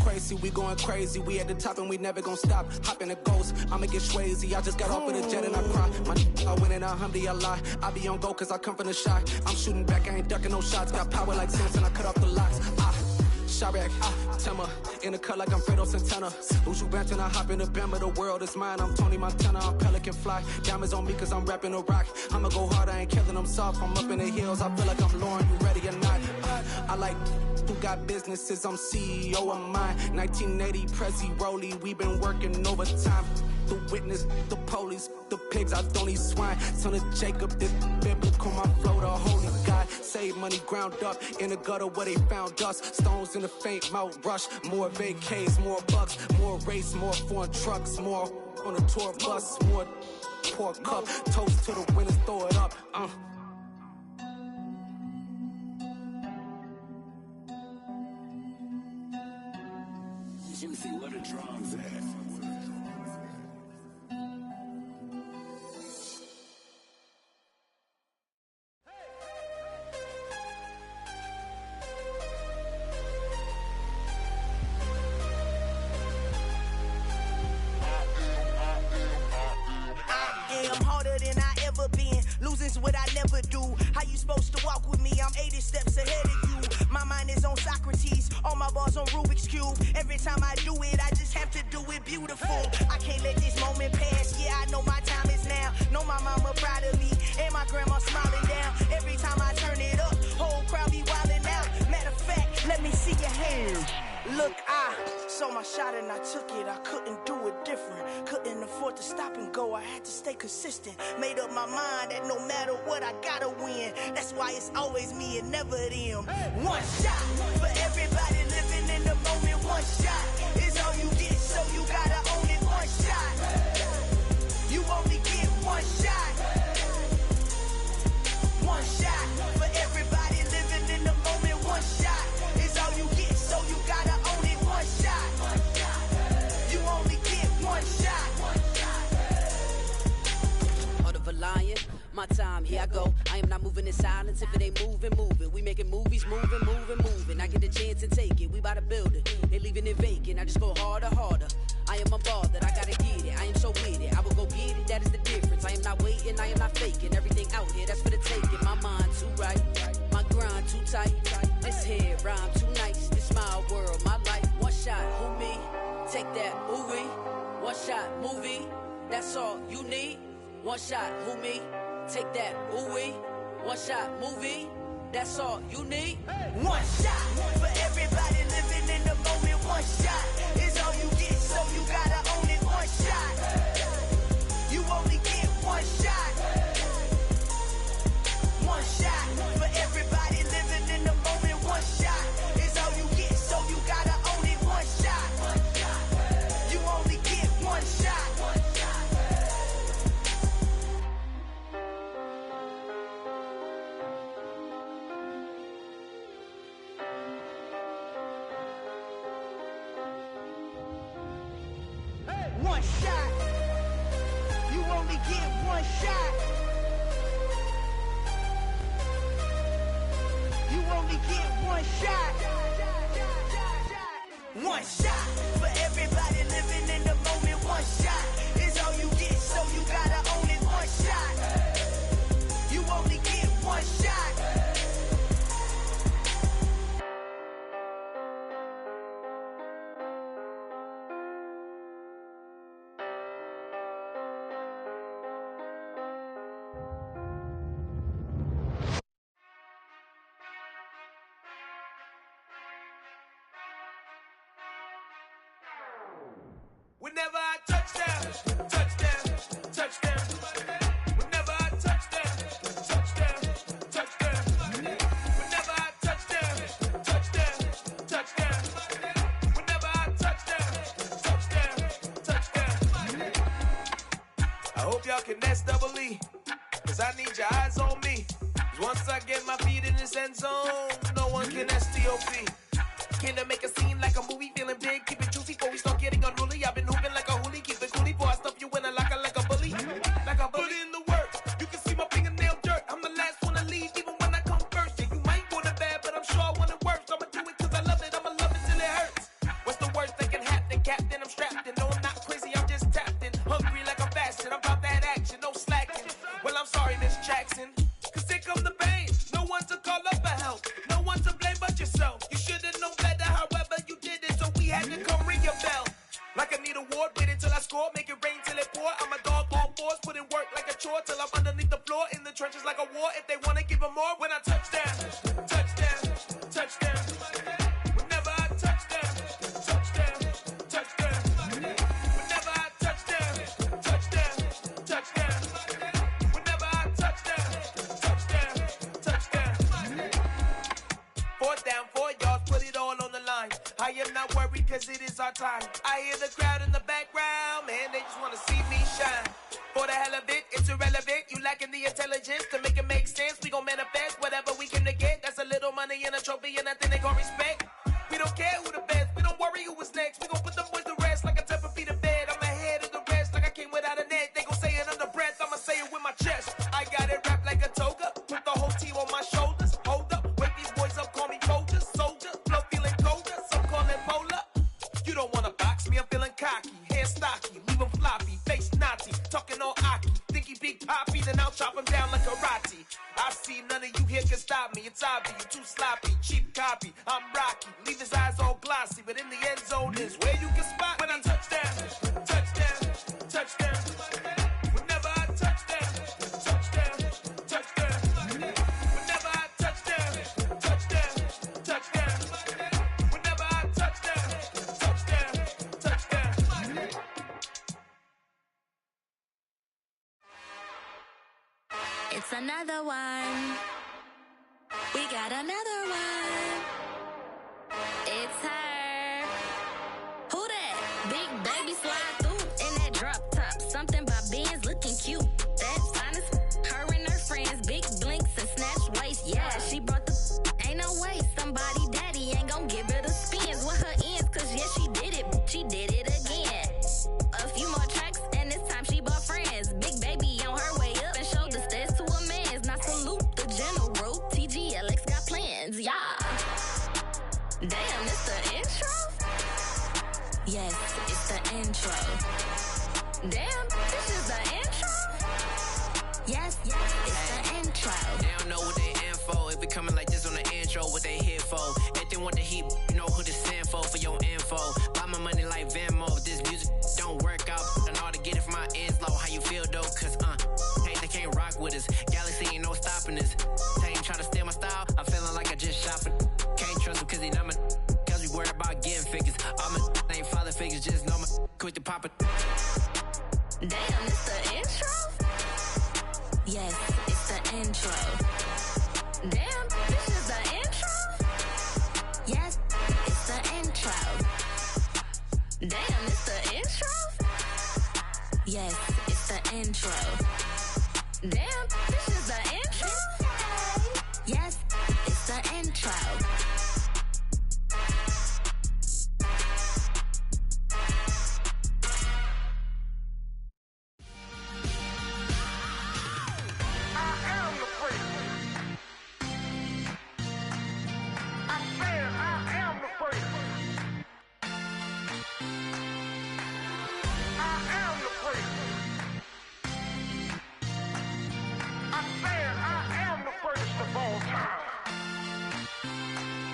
Crazy, we going crazy. We at the top and we never gon' stop. Hop in a ghost, I'ma get swayzy. I just got off of the jet and I cry. I win in a Humvee, I lie. I be on go cause I come from the shot. I'm shooting back, I ain't ducking no shots. Got power like Samson, I cut off the locks. Chirac, Tema, in the cut like I'm Fredo Santana. Uju Banton, I hop in the Bama, the world is mine. I'm Tony Montana, I'm Pelican Fly. Diamonds on me cause I'm rapping a rock. I'ma go hard, I ain't killing them soft. I'm up in the hills, I feel like I'm Lauren, you ready or not? I like who got businesses, I'm CEO of mine. 1980, Prezi Rolly, we been working overtime. The witness, the police, the pigs, I don't eat swine. Son of Jacob, this biblical, my flow, the holy God. Save money ground up in the gutter where they found us. Stones in the faint Mount Rush. More vacays, more bucks, more race, more foreign trucks, more on a tour bus, more pour a cup. Toast to the winners, throw it up. Jimmy, where the drums at? I'm harder than I ever been. Losing's what I never do. How you supposed to walk with me? I'm 80 steps ahead of you. My mind is on Socrates. All my bars on Rubik's Cube. Every time I do it, I just have to do it beautiful. I can't let this moment pass. Yeah, I know my time is now. Know my mama proud of me. And my grandma smiling down. Every time I turn it up, whole crowd be wildin' out. Matter of fact, let me see your hands. Look, I saw my shot and I took it. I couldn't do it different. Couldn't afford to stop and go. I had to stay consistent. Made up my mind that no matter what, I gotta win. That's why it's always me and never them. One shot for everybody living in the moment. One shot is all you get, so you gotta own it. One shot. You only get one shot. One shot for everybody living in the moment. One shot is all you get, so you gotta own it. One shot. You only get one shot. Heart of a lion, my time, here I go. I am not moving in silence. If it ain't moving, moving. We making movies, moving, moving, moving. I get the chance to take it. We bout to build it. They leaving it vacant. I just go harder, harder. I am a ball that I gotta get it. I am so with it. I will go get it. That is the difference. I am not waiting. I am not faking. Everything out here, that's for the taking. My mind too right. My grind too tight. This head rhyme too nice. This my world, my life. One shot, who me? Take that, ooh wee. One shot, movie. That's all you need. One shot, who me? Take that, ooh wee. One shot, movie. That's all you need. One shot for everybody living in the moment. One shot is all you get, so you gotta own it. One shot. You only get one shot. One shot for everybody living in the moment. One shot is all you get, so you gotta own it. One shot. You only get one shot. One shot. You only get one shot. You only get one shot. One shot for everybody living in the moment. One shot is all you get, so you gotta own it. One shot. You only get one shot. Whenever I touchdown, touchdown, touchdown. Whenever I touchdown, touchdown, touchdown. Whenever I touchdown, touchdown, touchdown. Whenever I touchdown, touchdown, touchdown. I hope y'all can S-double-E, cause I need your eyes on me. Cause once I get my feet in this end zone, no one can S-T-O-P. Can I make a scene like a movie, feeling big, keep it juicy before we start getting unruly. I've been hooping like a hoolie, keep it coolie before I stuff you in a locker like a bully. Like a bully. Put in the work, you can see my fingernail dirt. I'm the last one to leave, even when I come first. Yeah, you might want it bad, but I'm sure I want it worse. I'ma do it cause I love it, I'ma love it till it hurts. What's the worst that can happen, Captain? I'm strapped in, no I'm not crazy, I'm just tapped in. Hungry like I'm fasting, I'm about that action, no slacking. Well, I'm sorry, Miss Jackson, cause here come the pain. No one to call up for help, no one to blame but yourself. You should've known better, however you did it, so we had to come ring your bell. Like I need a ward, wait until I score, make it rain till it pour. I'm a dog, all fours, put in work like a chore till I'm underneath the floor, in the trenches like a war. If they wanna give them more, when I touchdown, touchdown, touchdown. Whenever I touchdown, touchdown, touchdown. Whenever I touchdown, touchdown, touchdown. Whenever I touchdown, touchdown, touchdown. Fourth down, 4 yards, put it all on the line. I am not worried cause it is our time. I hear the crowd in the background, man, they just wanna see me shine. For the hell of it, it's irrelevant. You lacking the intelligence to make it make sense. We gon' manifest whatever we came to get. That's a little money and a trophy and nothing they gon' respect. We don't care who the best. We don't worry who was next. We gon' put them boys to rest like a temper feet of bed. I'm ahead of the rest like I came without a net. They gon' say it under breath. I'ma say it with my chest. I got it wrapped like a toga. Put the whole team on my shoulders. Hold up, wake these boys up, call me Folger, soldier. Flow feeling colder, some call it polar. You don't wanna box me, I'm feeling cocky. Hair stocky, leave him floppy. Face Nazi, talking all Aki. Think he big poppy, then I'll chop him down like karate. I see none of you here can stop me. It's obvious, you too sloppy, cheap copy. I'm Rocky, leave his eyes all glossy. But in the end zone is where you can spot when I touchdown, touchdown, touchdown. Whenever I touchdown, touchdown, touchdown. Whenever I touchdown, touchdown, touchdown. Whenever I touchdown, touchdown, touchdown. It's another one. We got another one. It's her. Who that? Big baby slide through in that drop top. Something by Benz looking cute. That's honest. Her and her friends, big blinks and snatch waist. Yeah, she brought the. Ain't no way somebody daddy ain't gon' give her the spins with her ends. Cause yeah, she did it. She did it again. A few more tracks and this time she bought friends. Big baby on her way up and showed the stairs to a man's. Now salute the general. TGLX got plans, yeah. Damn, it's the intro? Yes, it's the intro. Damn, this is the intro? Yes, it's the intro. They don't know what they in for. If we coming like this on the intro, what they here for? If they want the heat, you know who to send for your info. Buy my money like Venmo. If this music don't work out, and all to get it from my ends low. How you feel though? Cause hey, they can't rock with us. Galaxy ain't no stopping us. They ain't trying to steal my style. I'm feeling like I just shopping. Can't trust him cause he not my. Cause we worried about getting figures. All my ain't father figures, just know my quick to pop it. Damn, it's the intro? Yes, it's the intro. Damn, this is the intro? Yes, it's the intro. Damn, it's the intro? Yes, it's the intro. Damn, this is the intro? Yes, it's the intro.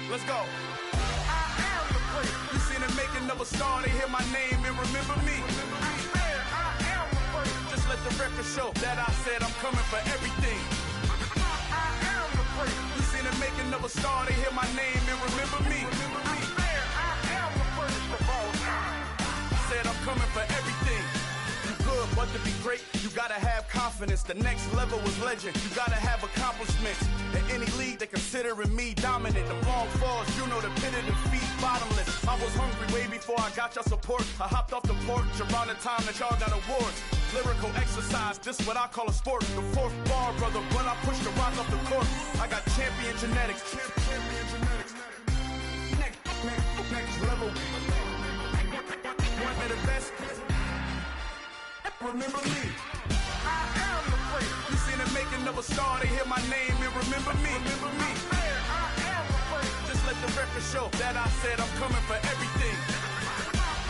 Let's go. I am the prince. You seen the making of a star, they hear my name and remember me. I am the prince. Just let the record show that I said I'm coming for everything. I am the prince. You seen the making of a star, they hear my name and remember me. I am the prince of all time. I said I'm coming for everything. You good, but to be great, you gotta have confidence. The next level was legend. You gotta have accomplishments. In any league, they considering me dominant. The long falls, you know the pit of defeat, bottomless. I was hungry way before I got your support. I hopped off the porch around the time that y'all got awards. Lyrical exercise, this what I call a sport. The fourth bar, brother, when I push the rock off the court. I got champion genetics. Next level. One of the best. Remember me. I am the prince. You seen the making of a star, they hear my name and remember me. Remember me. I am the prince. Just let the record show that I said I'm coming for everything.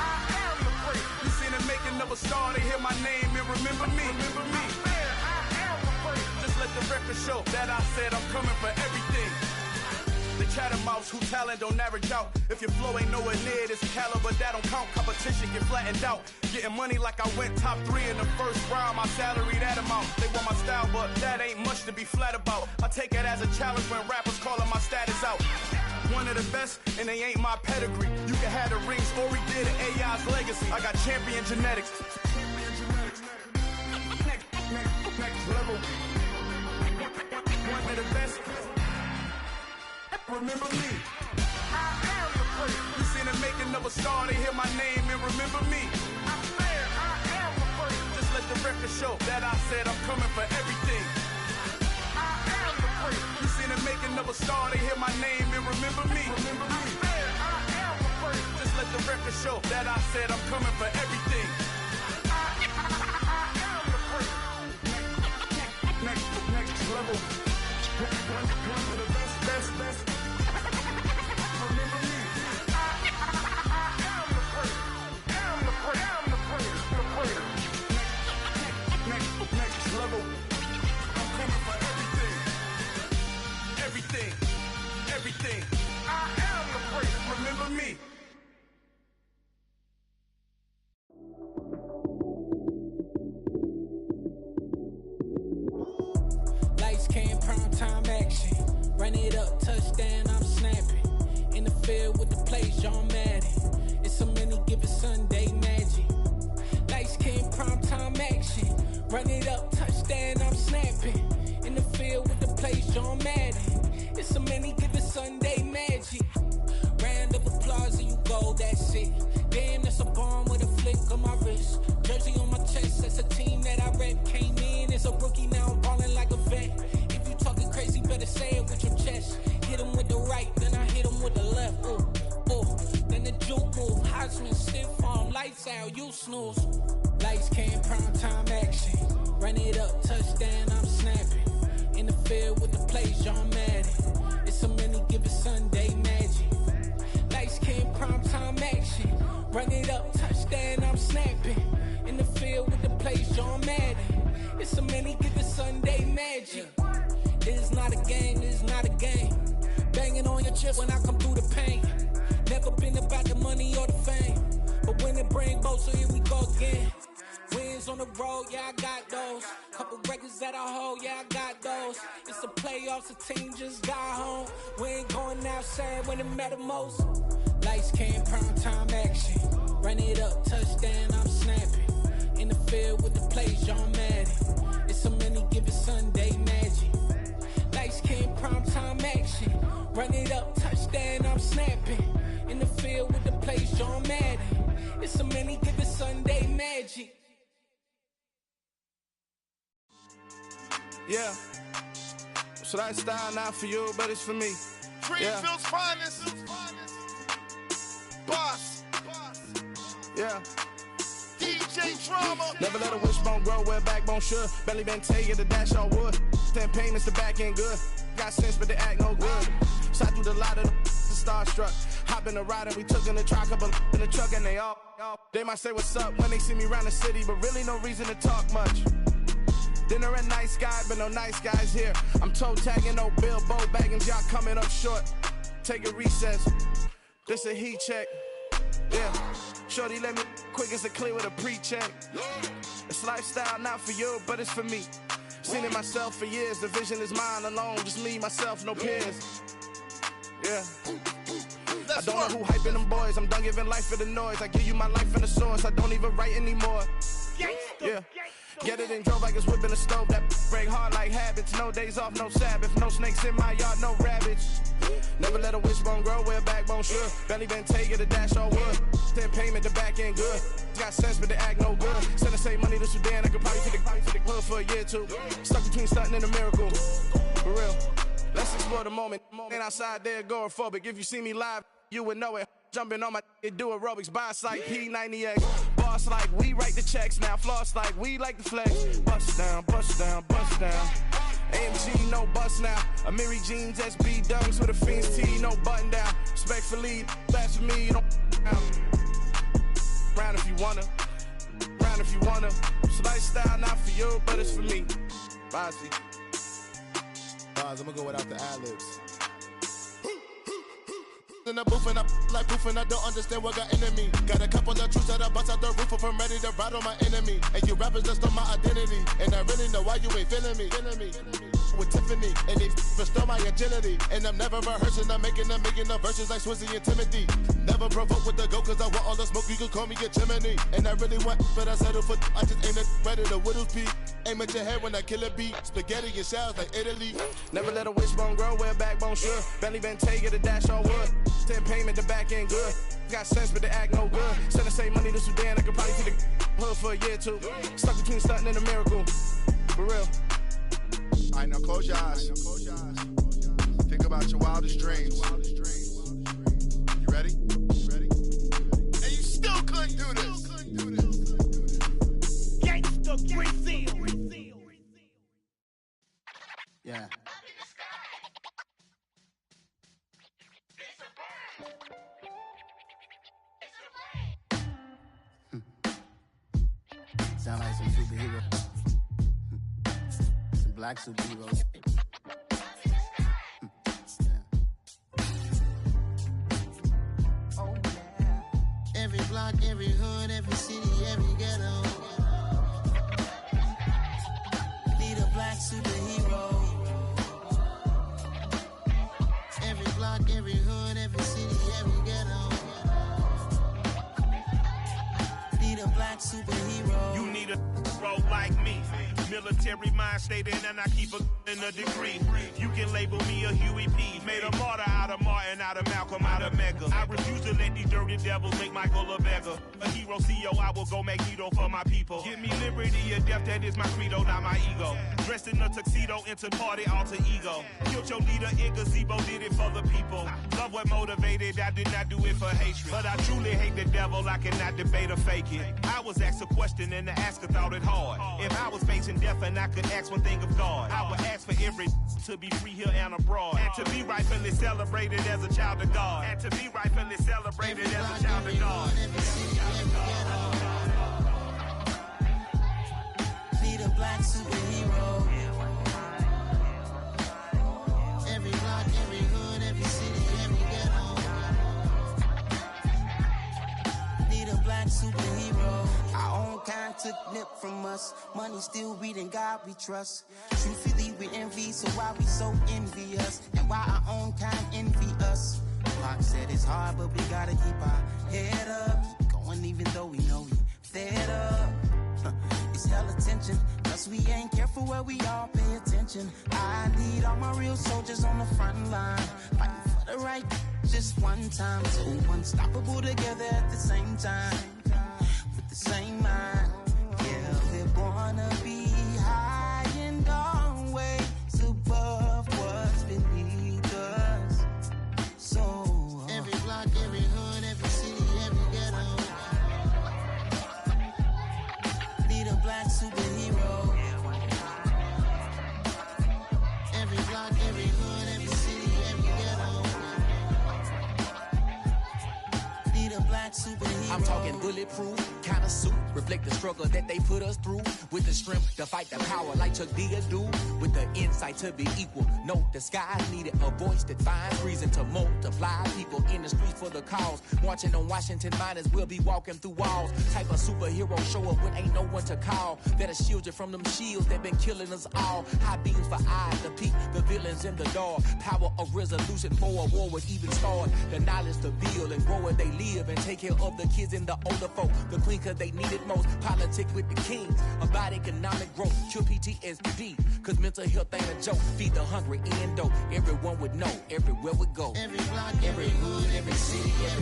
I am the prince. You seen the making of a star, they hear my name and remember me. Remember me. I am the prince. Just let the record show that I said I'm coming for everything. The chattermouths who talent don't average out. If your flow ain't nowhere near this caliber, that don't count. Competition get flattened out. Getting money like I went top 3 in the first round. My salary that amount. They want my style, but that ain't much to be flat about. I take it as a challenge when rappers calling my status out. One of the best, and they ain't my pedigree. You can have the rings, or we did it, AI's legacy. I got champion genetics. Next level. One of the best. Remember me. I am the prince. You seen the making of a star, they hear my name and remember me. I am the prince. Just let record show that I said I'm coming for everything. I am the prince. You seen the making of a star, they hear my name and remember me. I said I am the prince. Just let the record show that I said I'm coming for everything. I am the prince. Next level. One of the best. Remember me. I am the prince. Am the prince. The prince. Next level. I'm coming for everything. Everything. I am the prince. Remember me. Lights, cam, prime time action. Run it up, touchdown, I'm snapping. In the field with the plays, John Madden. It's so many given Sunday magic. Lights, cam, prime time action. Run it up, touchdown, I'm snapping. In the field with the plays, John Madden. It's so many given Sunday magic. Round of applause and you go, that's it. Damn, that's a bomb with a flick on my wrist. Jersey on my chest, that's a team that I rep. Came in as a rookie, now I'm ballin' like a vet. If you talking crazy, better say it with your chest. Hit him with the right, then I hit him with the left. Then the juke move, Heisman, stiff arm, lights out, you snooze. Lights, cam, prime time action. Run it up, touchdown, I'm snapping. In the field with the plays, John Madden. It's so many given Sunday magic. Lights, cam, prime time action. Run it up, touchdown, I'm snapping. In the field with the plays, John Madden. It's so many given Sunday magic. This is not a game, this is not a game. Banging on your chest when I come through the pain. Never been about the money or the fame. But when it bring both, so here we go again. Wins on the road, yeah, I got those. Couple records that I hold, yeah, I got those. It's the playoffs, the team just got home. We ain't going outside when it matter most. Lights, cam, prime time action. Run it up, touchdown, I'm snapping. In the field with the plays, John Madden. It's so many given Sunday magic. Lights, cam, prime time action. Run it up, touchdown, I'm snapping. In the field with the plays, John Madden. It's so many given Sunday magic. Yeah. So that style not for you, but it's for me. Greenfield's finest. Boss. Yeah. DJ Drama. Never let a wishbone grow where a backbone should. Belly been tell you the dash all wood. 10 payments, the back end good. Got sense, but they act no good. So I do the lot of the starstruck. Hop in the ride and we took in the truck, couple in the truck and they all. They might say what's up when they see me around the city, but really no reason to talk much. Dinner a nice guy, but no nice guys here. I'm toe tagging, no Bilbo bagging, y'all coming up short. Take a recess. This a heat check. Yeah. Shorty let me quick as a clear with a pre-check. It's lifestyle not for you, but it's for me. Seen it myself for years. The vision is mine alone. Just me, myself, no peers. Yeah. I don't know who hyping them boys. I'm done giving life for the noise. I give you my life in the source. I don't even write anymore. Yeah. Get it and drove like it's whipping a stove. That break hard like habits. No days off, no Sabbath. No snakes in my yard, no rabbits. Never let a wishbone grow where a backbone should. Belly been taking the dash all wood. 10 payment, the back end good. Got sense, but they act no good. Send the same money to Sudan. I could probably take the hood for a year or two. Stuck between stunting and a miracle. For real. Let's explore the moment. Ain't outside there agoraphobic. If you see me live, you would know it. Jumping on my do aerobics, boss like P90X. Boss like we write the checks now. Floss like we like the flex. Bust down, bust down, bust down. AMG, no bust now. Amiri jeans, SB dunks with a Fiends T, no button down. Respectfully, that's for me, you don't round if you wanna. Round if you wanna. So lifestyle not for you, but it's for me. Bossy. Boss, I'm gonna go without the ad-libs. In the booth and I like proof and I don't understand what got into me. Got a couple of truths that I bust out the roof if I'm ready to ride on my enemy. And you rappers just on my identity. And I really know why you ain't feeling me. With Tiffany, and they restore my agility. And I'm never rehearsing, I'm making the verses like Swizzy and Timothy. Never provoke with the go, cause I want all the smoke, you can call me a chimney. And I really want, but I settle for, I just aim it ready to Whittles Peak. Aim at your head when I kill a beat. Spaghetti and shells like Italy. Never let a wishbone grow where a backbone should. Belly been taking the dash all wood. 10 payment, the back end good. got sense, but they act no good. Send the same money to Sudan, I could probably take the hood for a year or two. Stuck between stunting and a miracle. For real. All right, now close your eyes. Think about your wildest dreams. You ready? And you still couldn't do this. Gangsta Brazil. Yeah. Sound like some superheroes. Some black superheroes. Oh, yeah. Every block, every hood, every city, every ghetto. Need a black superhero. Every block, every hood, every city, every ghetto. Need a black superhero. You need a role like me. Military mind stated, and I keep in a degree. You can label me a Huey P. Made a martyr out of Martin, out of Malcolm, out of Mega. I refuse to let these dirty devils make Michael a beggar. A hero CEO, I will go Magneto for my people. Give me liberty or death, that is my credo, not my ego. Dressed in a tuxedo, into party, alter ego. Killed your leader in gazebo, did it for the people. Love what motivated, I did not do it for hatred. But I truly hate the devil, I cannot debate or fake it. I was asked a question and the asker thought it hard. If I was facing death and I could ask one thing of God, I would ask for every to be free here and abroad, and to be rightfully celebrated as a child of God, and to be rightfully celebrated as a child of God. Need a black superhero. Every block, every hood, every city, every ghetto. Need a black superhero. Our own kind took nip from us. Money still reading God we trust. Truthfully we envy, so why we so envious? And why our own kind envy us? Pac said it's hard, but we gotta keep our head up. Keep going even though we know we fed up. It's hell attention, plus we ain't careful where we all pay attention. I need all my real soldiers on the front line, fighting for the right just one time. So unstoppable together at the same time, with the same mind. Yeah, we're gonna be high and always above what's beneath us. So every block, every hood, every city, every ghetto. Need a black superhero. Every block, every hood, every city, every ghetto. Need a black superhero. I'm talking bulletproof kind of suit, reflect the struggle that they put us through, with the strength to fight the power like Chuck D do, with the insight to be equal. No disguise needed, a voice that finds reason to multiply. People in the streets for the cause, marching on Washington miners will be walking through walls. Type of superhero show up when ain't no one to call, that'll shield you from them shields that been killing us all. High beams for eyes to peek the villains in the dark. Power of resolution for a war would even start. The knowledge to build and grow where they live and take care of the kids and the older folk. The queen cause they need it most. Politic with the kings about economic growth. Cure PTSD cause mental health ain't a joke. Feed the hungry and dope. Everyone would know everywhere we go. Every block, every hood, every city, every